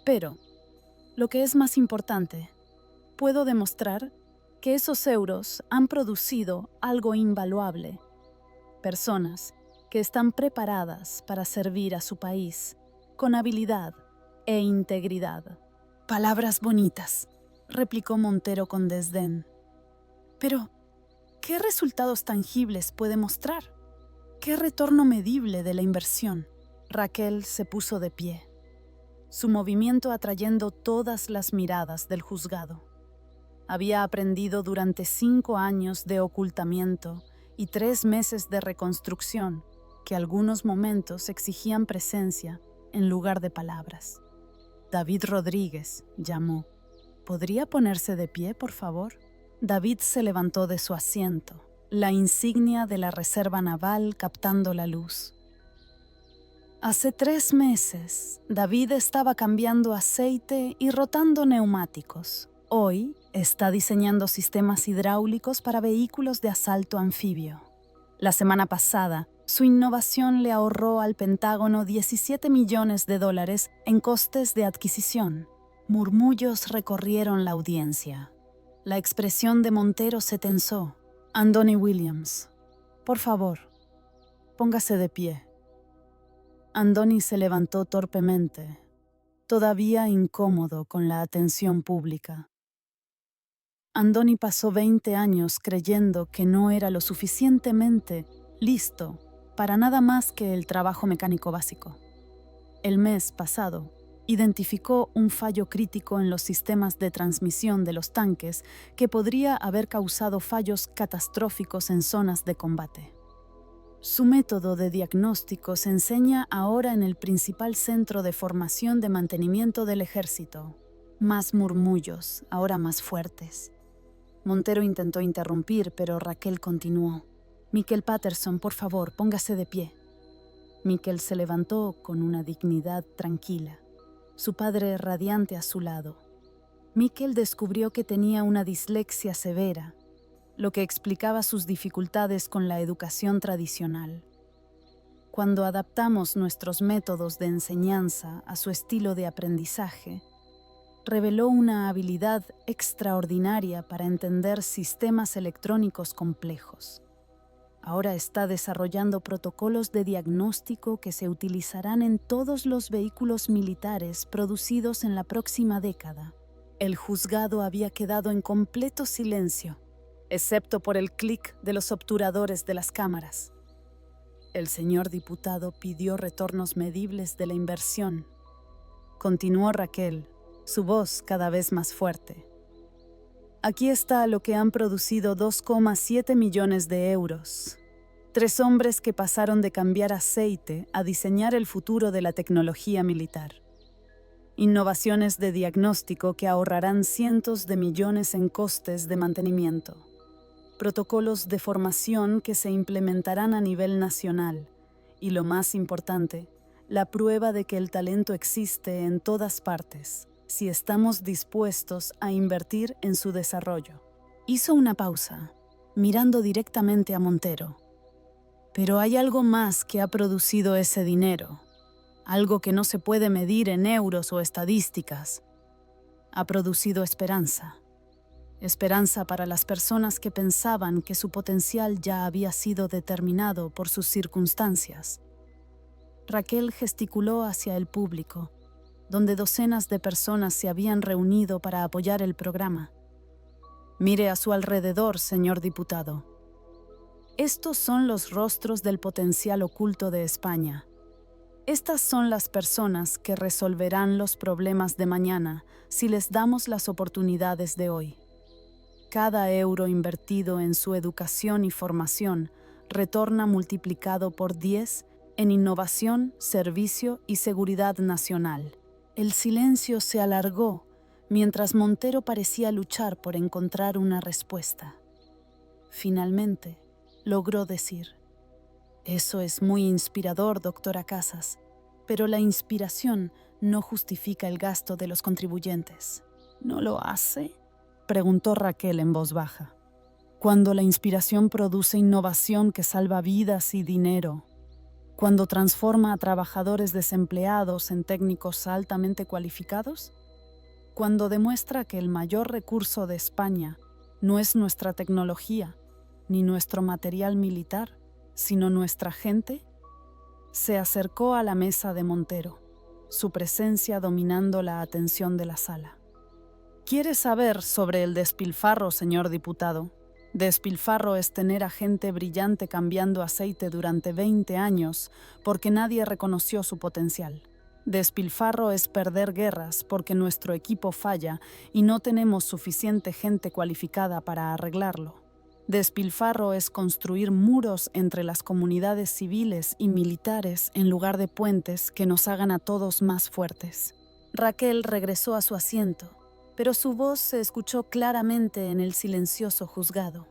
Pero, lo que es más importante, puedo demostrar que esos euros han producido algo invaluable. Personas que están preparadas para servir a su país con habilidad e integridad». «Palabras bonitas», replicó Montero con desdén. «Pero, ¿qué resultados tangibles puede mostrar? ¿Qué retorno medible de la inversión?» Raquel se puso de pie, su movimiento atrayendo todas las miradas del juzgado. Había aprendido durante 5 años de ocultamiento y 3 meses de reconstrucción que algunos momentos exigían presencia en lugar de palabras. «David Rodríguez», llamó. «¿Podría ponerse de pie, por favor?» David se levantó de su asiento, la insignia de la Reserva Naval captando la luz. Hace 3 meses, David estaba cambiando aceite y rotando neumáticos. Hoy está diseñando sistemas hidráulicos para vehículos de asalto anfibio. La semana pasada, su innovación le ahorró al Pentágono $17 millones en costes de adquisición. Murmullos recorrieron la audiencia. La expresión de Montero se tensó. «Andoni Williams, por favor, póngase de pie». Andoni se levantó torpemente, todavía incómodo con la atención pública. Andoni pasó 20 años creyendo que no era lo suficientemente listo para nada más que el trabajo mecánico básico. El mes pasado, identificó un fallo crítico en los sistemas de transmisión de los tanques que podría haber causado fallos catastróficos en zonas de combate. Su método de diagnóstico se enseña ahora en el principal centro de formación de mantenimiento del ejército. Más murmullos, ahora más fuertes. Montero intentó interrumpir, pero Raquel continuó. «Miquel Patterson, por favor, póngase de pie». Miquel se levantó con una dignidad tranquila, su padre radiante a su lado. Miquel descubrió que tenía una dislexia severa, lo que explicaba sus dificultades con la educación tradicional. Cuando adaptamos nuestros métodos de enseñanza a su estilo de aprendizaje, reveló una habilidad extraordinaria para entender sistemas electrónicos complejos. Ahora está desarrollando protocolos de diagnóstico que se utilizarán en todos los vehículos militares producidos en la próxima década. El juzgado había quedado en completo silencio, excepto por el clic de los obturadores de las cámaras. El señor diputado pidió retornos medibles de la inversión. Continuó Raquel, su voz cada vez más fuerte. Aquí está lo que han producido 2,7 millones de euros. 3 hombres que pasaron de cambiar aceite a diseñar el futuro de la tecnología militar. Innovaciones de diagnóstico que ahorrarán cientos de millones en costes de mantenimiento. Protocolos de formación que se implementarán a nivel nacional. Y lo más importante, la prueba de que el talento existe en todas partes, si estamos dispuestos a invertir en su desarrollo. Hizo una pausa, mirando directamente a Montero. Pero hay algo más que ha producido ese dinero, algo que no se puede medir en euros o estadísticas. Ha producido esperanza. Esperanza para las personas que pensaban que su potencial ya había sido determinado por sus circunstancias. Raquel gesticuló hacia el público, donde docenas de personas se habían reunido para apoyar el programa. Mire a su alrededor, señor diputado. Estos son los rostros del potencial oculto de España. Estas son las personas que resolverán los problemas de mañana si les damos las oportunidades de hoy. Cada euro invertido en su educación y formación retorna multiplicado por 10 en innovación, servicio y seguridad nacional. El silencio se alargó mientras Montero parecía luchar por encontrar una respuesta. Finalmente, logró decir: «Eso es muy inspirador, doctora Casas, pero la inspiración no justifica el gasto de los contribuyentes». «¿No lo hace?», preguntó Raquel en voz baja. «Cuando la inspiración produce innovación que salva vidas y dinero, cuando transforma a trabajadores desempleados en técnicos altamente cualificados, cuando demuestra que el mayor recurso de España no es nuestra tecnología ni nuestro material militar, sino nuestra gente». Se acercó a la mesa de Montero, su presencia dominando la atención de la sala. «¿Quiere saber sobre el despilfarro, señor diputado? Despilfarro es tener a gente brillante cambiando aceite durante 20 años porque nadie reconoció su potencial. Despilfarro es perder guerras porque nuestro equipo falla y no tenemos suficiente gente cualificada para arreglarlo. Despilfarro es construir muros entre las comunidades civiles y militares en lugar de puentes que nos hagan a todos más fuertes». Raquel regresó a su asiento, pero su voz se escuchó claramente en el silencioso juzgado.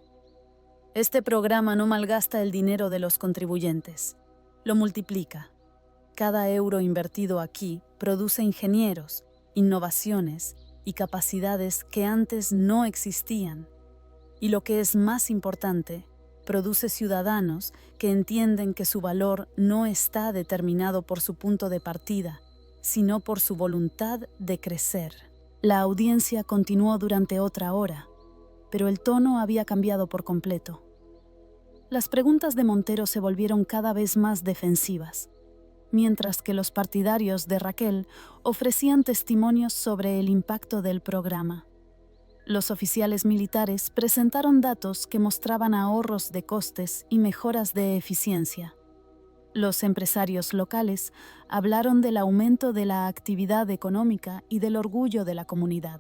«Este programa no malgasta el dinero de los contribuyentes, lo multiplica. Cada euro invertido aquí produce ingenieros, innovaciones y capacidades que antes no existían. Y lo que es más importante, produce ciudadanos que entienden que su valor no está determinado por su punto de partida, sino por su voluntad de crecer». La audiencia continuó durante otra hora, pero el tono había cambiado por completo. Las preguntas de Montero se volvieron cada vez más defensivas, mientras que los partidarios de Raquel ofrecían testimonios sobre el impacto del programa. Los oficiales militares presentaron datos que mostraban ahorros de costes y mejoras de eficiencia. Los empresarios locales hablaron del aumento de la actividad económica y del orgullo de la comunidad.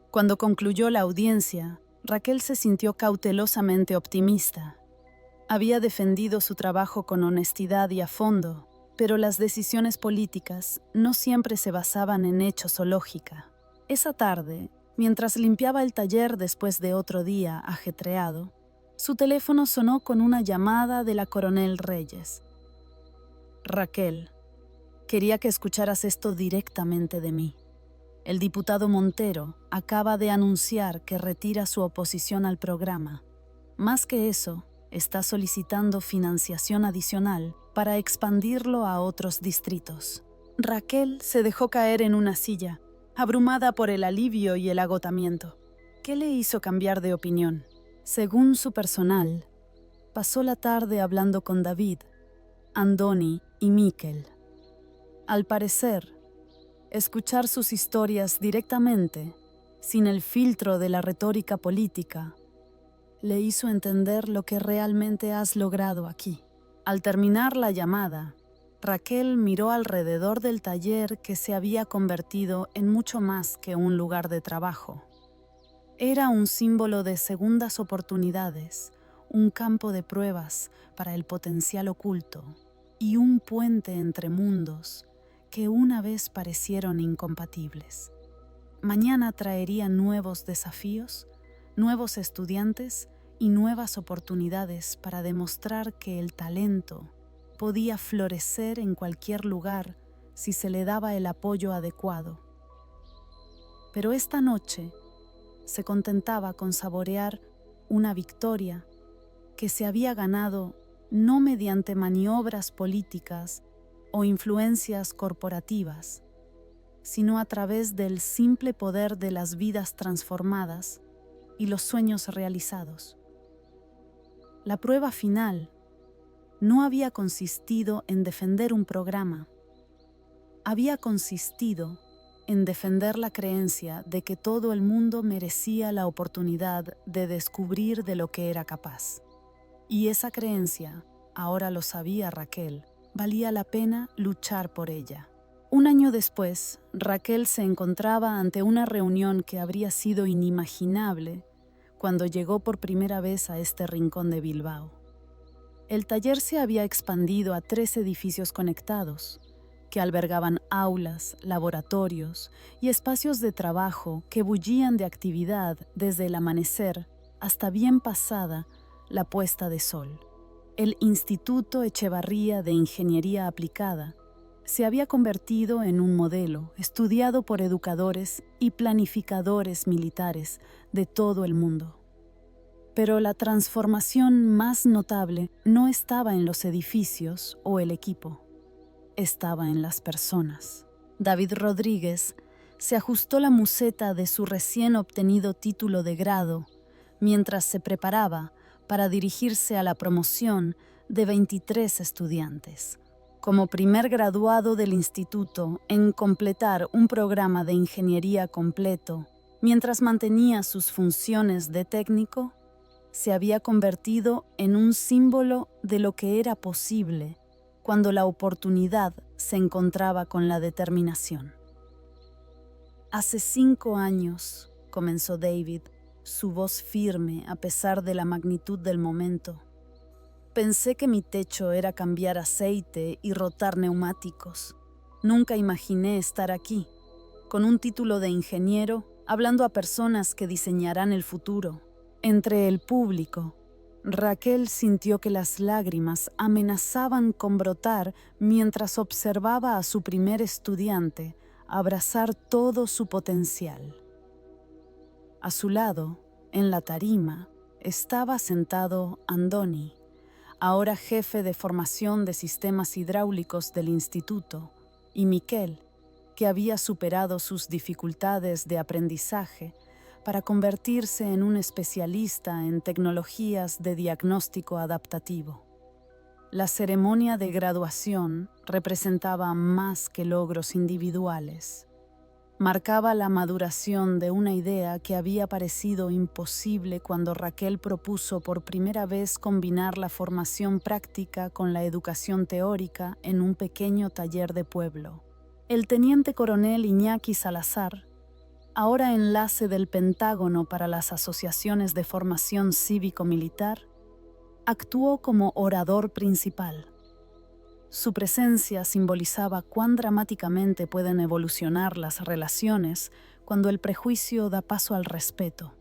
Cuando concluyó la audiencia, Raquel se sintió cautelosamente optimista. Había defendido su trabajo con honestidad y a fondo, pero las decisiones políticas no siempre se basaban en hechos o lógica. Esa tarde, mientras limpiaba el taller después de otro día ajetreado, su teléfono sonó con una llamada de la coronel Reyes. «Raquel, quería que escucharas esto directamente de mí. El diputado Montero acaba de anunciar que retira su oposición al programa. Más que eso, está solicitando financiación adicional para expandirlo a otros distritos. Raquel se dejó caer en una silla, abrumada por el alivio y el agotamiento. ¿Qué le hizo cambiar de opinión? Según su personal, pasó la tarde hablando con David, Andoni y Miquel. Al parecer, escuchar sus historias directamente, sin el filtro de la retórica política, le hizo entender lo que realmente has logrado aquí. Al terminar la llamada, Raquel miró alrededor del taller que se había convertido en mucho más que un lugar de trabajo. Era un símbolo de segundas oportunidades, un campo de pruebas para el potencial oculto y un puente entre mundos que una vez parecieron incompatibles. Mañana traería nuevos desafíos, nuevos estudiantes y nuevas oportunidades para demostrar que el talento podía florecer en cualquier lugar si se le daba el apoyo adecuado. Pero esta noche se contentaba con saborear una victoria que se había ganado no mediante maniobras políticas o influencias corporativas, sino a través del simple poder de las vidas transformadas y los sueños realizados. La prueba final no había consistido en defender un programa, había consistido en defender la creencia de que todo el mundo merecía la oportunidad de descubrir de lo que era capaz. Y esa creencia, ahora lo sabía Raquel, valía la pena luchar por ella. Un año después, Raquel se encontraba ante una reunión que habría sido inimaginable cuando llegó por primera vez a este rincón de Bilbao. El taller se había expandido a 3 edificios conectados, que albergaban aulas, laboratorios y espacios de trabajo que bullían de actividad desde el amanecer hasta bien pasada la puesta de sol. El Instituto Echevarría de Ingeniería Aplicada se había convertido en un modelo estudiado por educadores y planificadores militares de todo el mundo. Pero la transformación más notable no estaba en los edificios o el equipo, estaba en las personas. David Rodríguez se ajustó la museta de su recién obtenido título de grado mientras se preparaba para dirigirse a la promoción de 23 estudiantes. Como primer graduado del instituto en completar un programa de ingeniería completo, mientras mantenía sus funciones de técnico, se había convertido en un símbolo de lo que era posible cuando la oportunidad se encontraba con la determinación. Hace 5 años, comenzó David, su voz firme a pesar de la magnitud del momento. Pensé que mi techo era cambiar aceite y rotar neumáticos. Nunca imaginé estar aquí, con un título de ingeniero, hablando a personas que diseñarán el futuro. Entre el público, Raquel sintió que las lágrimas amenazaban con brotar mientras observaba a su primer estudiante abrazar todo su potencial. A su lado, en la tarima, estaba sentado Andoni, ahora jefe de formación de sistemas hidráulicos del instituto, y Miquel, que había superado sus dificultades de aprendizaje para convertirse en un especialista en tecnologías de diagnóstico adaptativo. La ceremonia de graduación representaba más que logros individuales. Marcaba la maduración de una idea que había parecido imposible cuando Raquel propuso por primera vez combinar la formación práctica con la educación teórica en un pequeño taller de pueblo. El teniente coronel Iñaki Salazar, ahora enlace del Pentágono para las asociaciones de formación cívico-militar, actuó como orador principal. Su presencia simbolizaba cuán dramáticamente pueden evolucionar las relaciones cuando el prejuicio da paso al respeto.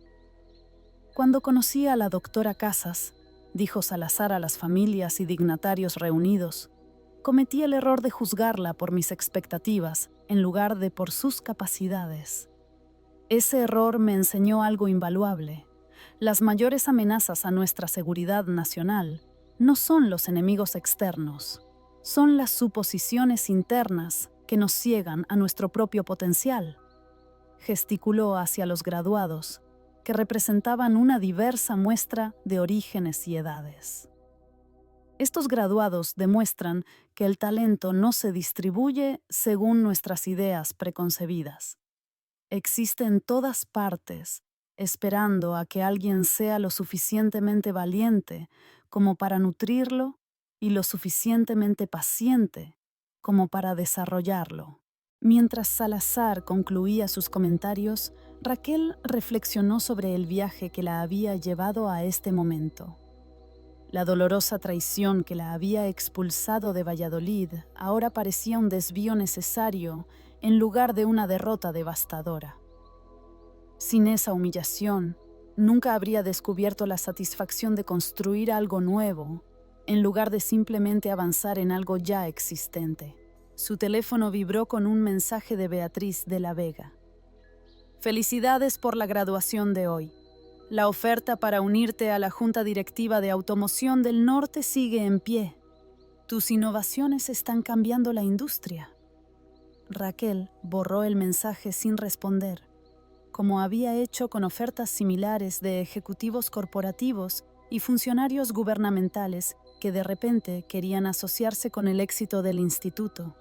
Cuando conocí a la doctora Casas, dijo Salazar a las familias y dignatarios reunidos, Cometí el error de juzgarla por mis expectativas en lugar de por sus capacidades. Ese error me enseñó algo invaluable. Las mayores amenazas a nuestra seguridad nacional no son los enemigos externos, son las suposiciones internas que nos ciegan a nuestro propio potencial. Gesticuló hacia los graduados, que representaban una diversa muestra de orígenes y edades. Estos graduados demuestran que el talento no se distribuye según nuestras ideas preconcebidas. Existe en todas partes, esperando a que alguien sea lo suficientemente valiente como para nutrirlo y lo suficientemente paciente como para desarrollarlo. Mientras Salazar concluía sus comentarios, Raquel reflexionó sobre el viaje que la había llevado a este momento. La dolorosa traición que la había expulsado de Valladolid ahora parecía un desvío necesario en lugar de una derrota devastadora. Sin esa humillación, nunca habría descubierto la satisfacción de construir algo nuevo, en lugar de simplemente avanzar en algo ya existente. Su teléfono vibró con un mensaje de Beatriz de la Vega. Felicidades por la graduación de hoy. La oferta para unirte a la Junta Directiva de Automoción del Norte sigue en pie. Tus innovaciones están cambiando la industria. Raquel borró el mensaje sin responder, como había hecho con ofertas similares de ejecutivos corporativos y funcionarios gubernamentales que de repente querían asociarse con el éxito del instituto.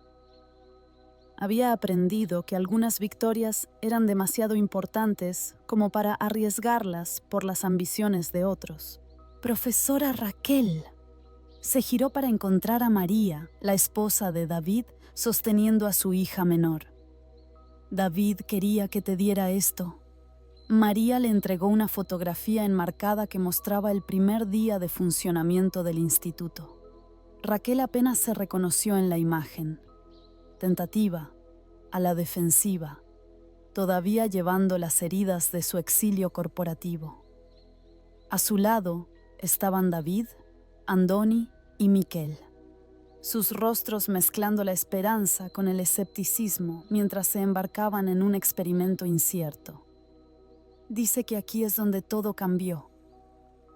Había aprendido que algunas victorias eran demasiado importantes como para arriesgarlas por las ambiciones de otros. Profesora Raquel. Se giró para encontrar a María, la esposa de David, sosteniendo a su hija menor. David quería que te diera esto. María le entregó una fotografía enmarcada que mostraba el primer día de funcionamiento del instituto. Raquel apenas se reconoció en la imagen. Tentativa, a la defensiva, todavía llevando las heridas de su exilio corporativo. A su lado estaban David, Andoni y Miquel, sus rostros mezclando la esperanza con el escepticismo mientras se embarcaban en un experimento incierto. Dice que aquí es donde todo cambió,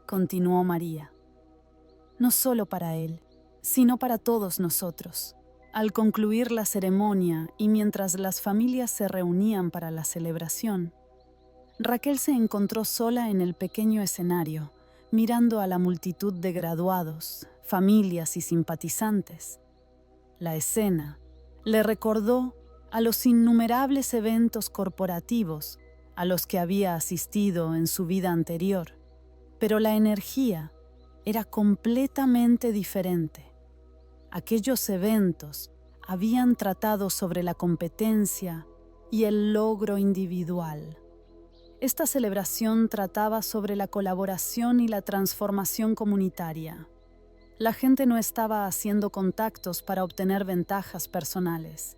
continuó María. No solo para él, sino para todos nosotros. Al concluir la ceremonia y mientras las familias se reunían para la celebración, Raquel se encontró sola en el pequeño escenario, mirando a la multitud de graduados, familias y simpatizantes. La escena le recordó a los innumerables eventos corporativos a los que había asistido en su vida anterior, pero la energía era completamente diferente. Aquellos eventos habían tratado sobre la competencia y el logro individual. Esta celebración trataba sobre la colaboración y la transformación comunitaria. La gente no estaba haciendo contactos para obtener ventajas personales.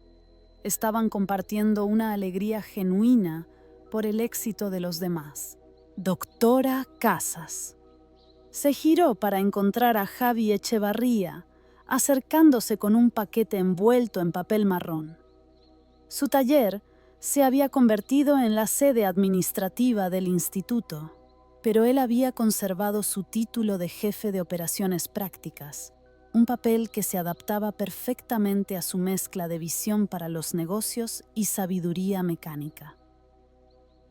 Estaban compartiendo una alegría genuina por el éxito de los demás. Doctora Casas. Se giró para encontrar a Javi Echevarría, acercándose con un paquete envuelto en papel marrón. Su taller se había convertido en la sede administrativa del instituto, pero él había conservado su título de jefe de operaciones prácticas, un papel que se adaptaba perfectamente a su mezcla de visión para los negocios y sabiduría mecánica.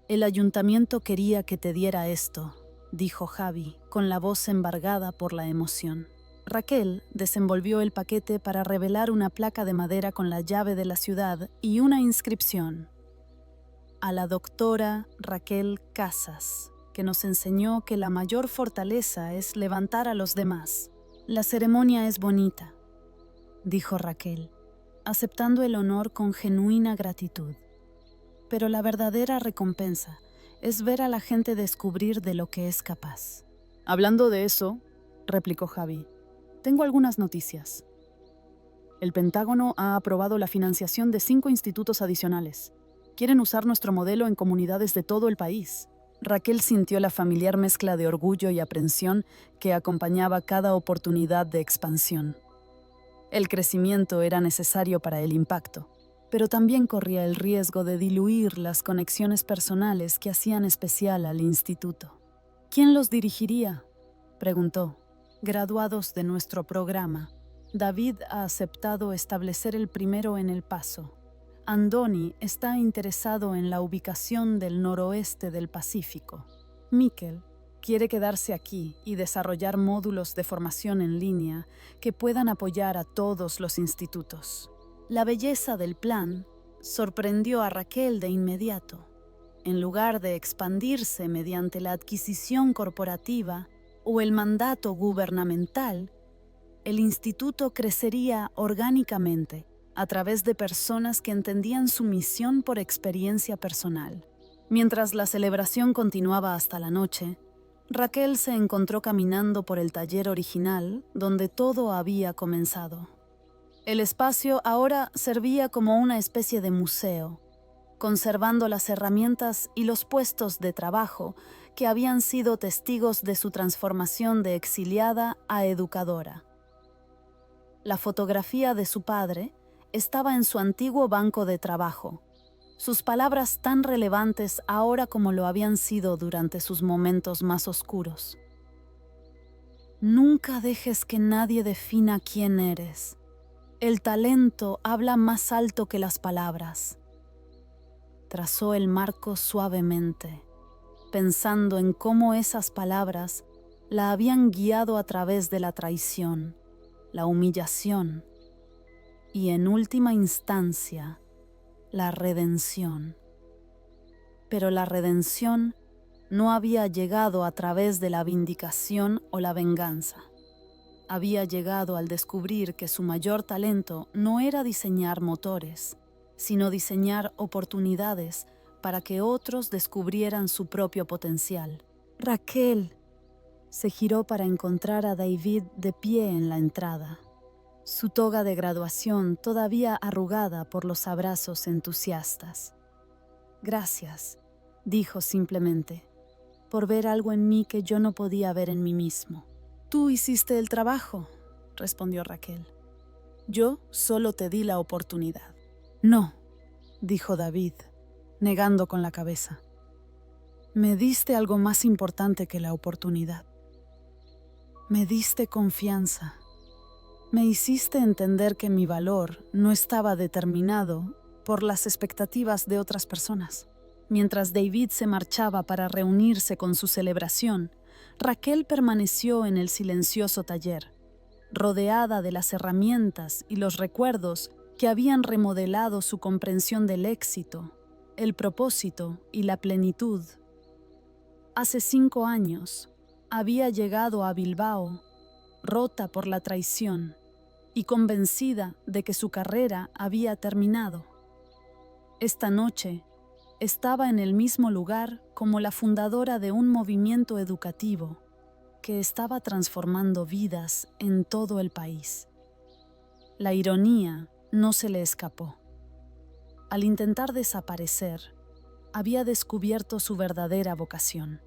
El ayuntamiento quería que te diera esto, dijo Javi, con la voz embargada por la emoción. Raquel desenvolvió el paquete para revelar una placa de madera con la llave de la ciudad y una inscripción. A la doctora Raquel Casas, que nos enseñó que la mayor fortaleza es levantar a los demás. La ceremonia es bonita, dijo Raquel, aceptando el honor con genuina gratitud. Pero la verdadera recompensa es ver a la gente descubrir de lo que es capaz. Hablando de eso, replicó Javi, tengo algunas noticias. El Pentágono ha aprobado la financiación de 5 institutos adicionales. Quieren usar nuestro modelo en comunidades de todo el país. Raquel sintió la familiar mezcla de orgullo y aprensión que acompañaba cada oportunidad de expansión. El crecimiento era necesario para el impacto, pero también corría el riesgo de diluir las conexiones personales que hacían especial al instituto. ¿Quién los dirigiría?, preguntó. Graduados de nuestro programa, David ha aceptado establecer el primero en El Paso. Andoni está interesado en la ubicación del noroeste del Pacífico. Mikel quiere quedarse aquí y desarrollar módulos de formación en línea que puedan apoyar a todos los institutos. La belleza del plan sorprendió a Raquel de inmediato. En lugar de expandirse mediante la adquisición corporativa o el mandato gubernamental, el instituto crecería orgánicamente a través de personas que entendían su misión por experiencia personal. Mientras la celebración continuaba hasta la noche, Raquel se encontró caminando por el taller original donde todo había comenzado. El espacio ahora servía como una especie de museo, conservando las herramientas y los puestos de trabajo que habían sido testigos de su transformación de exiliada a educadora. La fotografía de su padre estaba en su antiguo banco de trabajo, sus palabras tan relevantes ahora como lo habían sido durante sus momentos más oscuros. Nunca dejes que nadie defina quién eres. El talento habla más alto que las palabras. Trazó el marco suavemente, pensando en cómo esas palabras la habían guiado a través de la traición, la humillación y, en última instancia, la redención. Pero la redención no había llegado a través de la vindicación o la venganza. Había llegado al descubrir que su mayor talento no era diseñar motores, sino diseñar oportunidades para que otros descubrieran su propio potencial. Raquel se giró para encontrar a David de pie en la entrada, su toga de graduación todavía arrugada por los abrazos entusiastas. Gracias, dijo simplemente, por ver algo en mí que yo no podía ver en mí mismo. Tú hiciste el trabajo, respondió Raquel. Yo solo te di la oportunidad. No, dijo David, negando con la cabeza. Me diste algo más importante que la oportunidad. Me diste confianza. Me hiciste entender que mi valor no estaba determinado por las expectativas de otras personas. Mientras David se marchaba para reunirse con su celebración, Raquel permaneció en el silencioso taller, rodeada de las herramientas y los recuerdos que habían remodelado su comprensión del éxito, el propósito y la plenitud. Hace 5 años, había llegado a Bilbao, rota por la traición y convencida de que su carrera había terminado. Esta noche, estaba en el mismo lugar como la fundadora de un movimiento educativo que estaba transformando vidas en todo el país. La ironía no se le escapó. Al intentar desaparecer, había descubierto su verdadera vocación.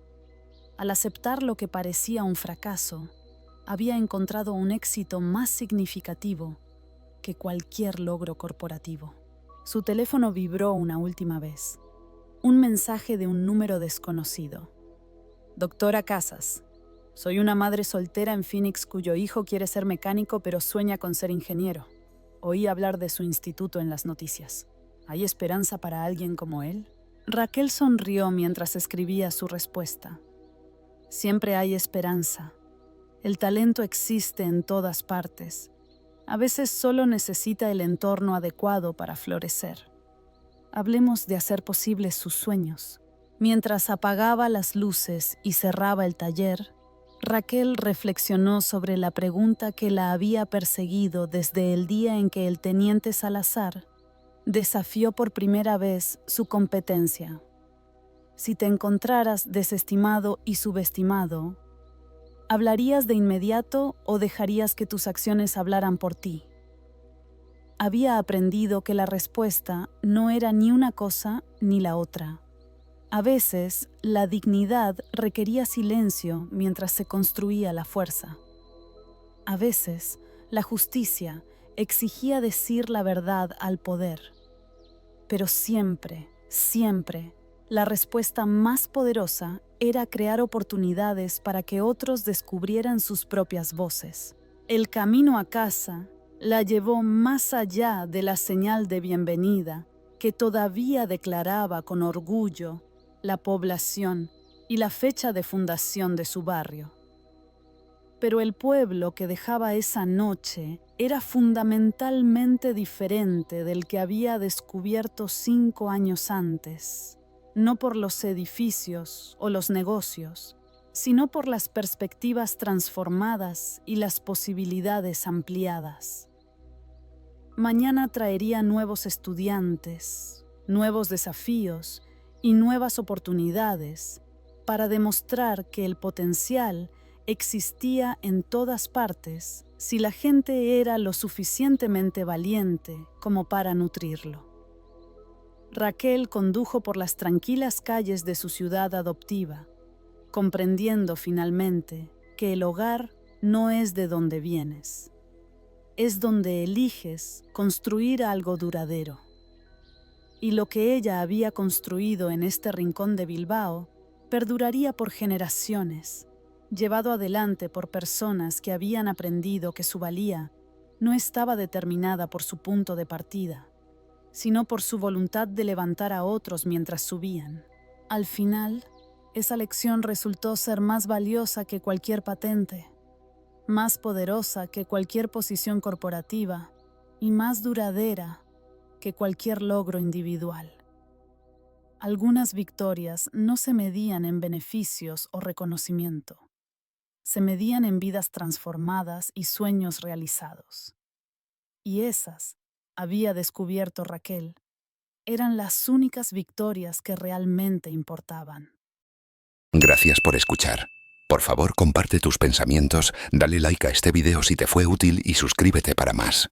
Al aceptar lo que parecía un fracaso, había encontrado un éxito más significativo que cualquier logro corporativo. Su teléfono vibró una última vez. Un mensaje de un número desconocido. Doctora Casas, soy una madre soltera en Phoenix cuyo hijo quiere ser mecánico pero sueña con ser ingeniero. Oí hablar de su instituto en las noticias. ¿Hay esperanza para alguien como él? Raquel sonrió mientras escribía su respuesta. Siempre hay esperanza. El talento existe en todas partes. A veces solo necesita el entorno adecuado para florecer. Hablemos de hacer posibles sus sueños. Mientras apagaba las luces y cerraba el taller, Raquel reflexionó sobre la pregunta que la había perseguido desde el día en que el teniente Salazar desafió por primera vez su competencia. Si te encontraras desestimado y subestimado, ¿hablarías de inmediato o dejarías que tus acciones hablaran por ti? Había aprendido que la respuesta no era ni una cosa ni la otra. A veces, la dignidad requería silencio mientras se construía la fuerza. A veces, la justicia exigía decir la verdad al poder. Pero siempre, siempre, la respuesta más poderosa era crear oportunidades para que otros descubrieran sus propias voces. El camino a casa la llevó más allá de la señal de bienvenida que todavía declaraba con orgullo la población y la fecha de fundación de su barrio. Pero el pueblo que dejaba esa noche era fundamentalmente diferente del que había descubierto 5 años antes, no por los edificios o los negocios, sino por las perspectivas transformadas y las posibilidades ampliadas. Mañana traería nuevos estudiantes, nuevos desafíos y nuevas oportunidades para demostrar que el potencial existía en todas partes si la gente era lo suficientemente valiente como para nutrirlo. Raquel condujo por las tranquilas calles de su ciudad adoptiva, comprendiendo finalmente que el hogar no es de donde vienes, es donde eliges construir algo duradero. Y lo que ella había construido en este rincón de Bilbao perduraría por generaciones, llevado adelante por personas que habían aprendido que su valía no estaba determinada por su punto de partida, sino por su voluntad de levantar a otros mientras subían. Al final, esa lección resultó ser más valiosa que cualquier patente, más poderosa que cualquier posición corporativa y más duradera que cualquier logro individual. Algunas victorias no se medían en beneficios o reconocimiento. Se medían en vidas transformadas y sueños realizados. Y esas, había descubierto Raquel, eran las únicas victorias que realmente importaban. Gracias por escuchar. Por favor, comparte tus pensamientos, dale like a este video si te fue útil y suscríbete para más.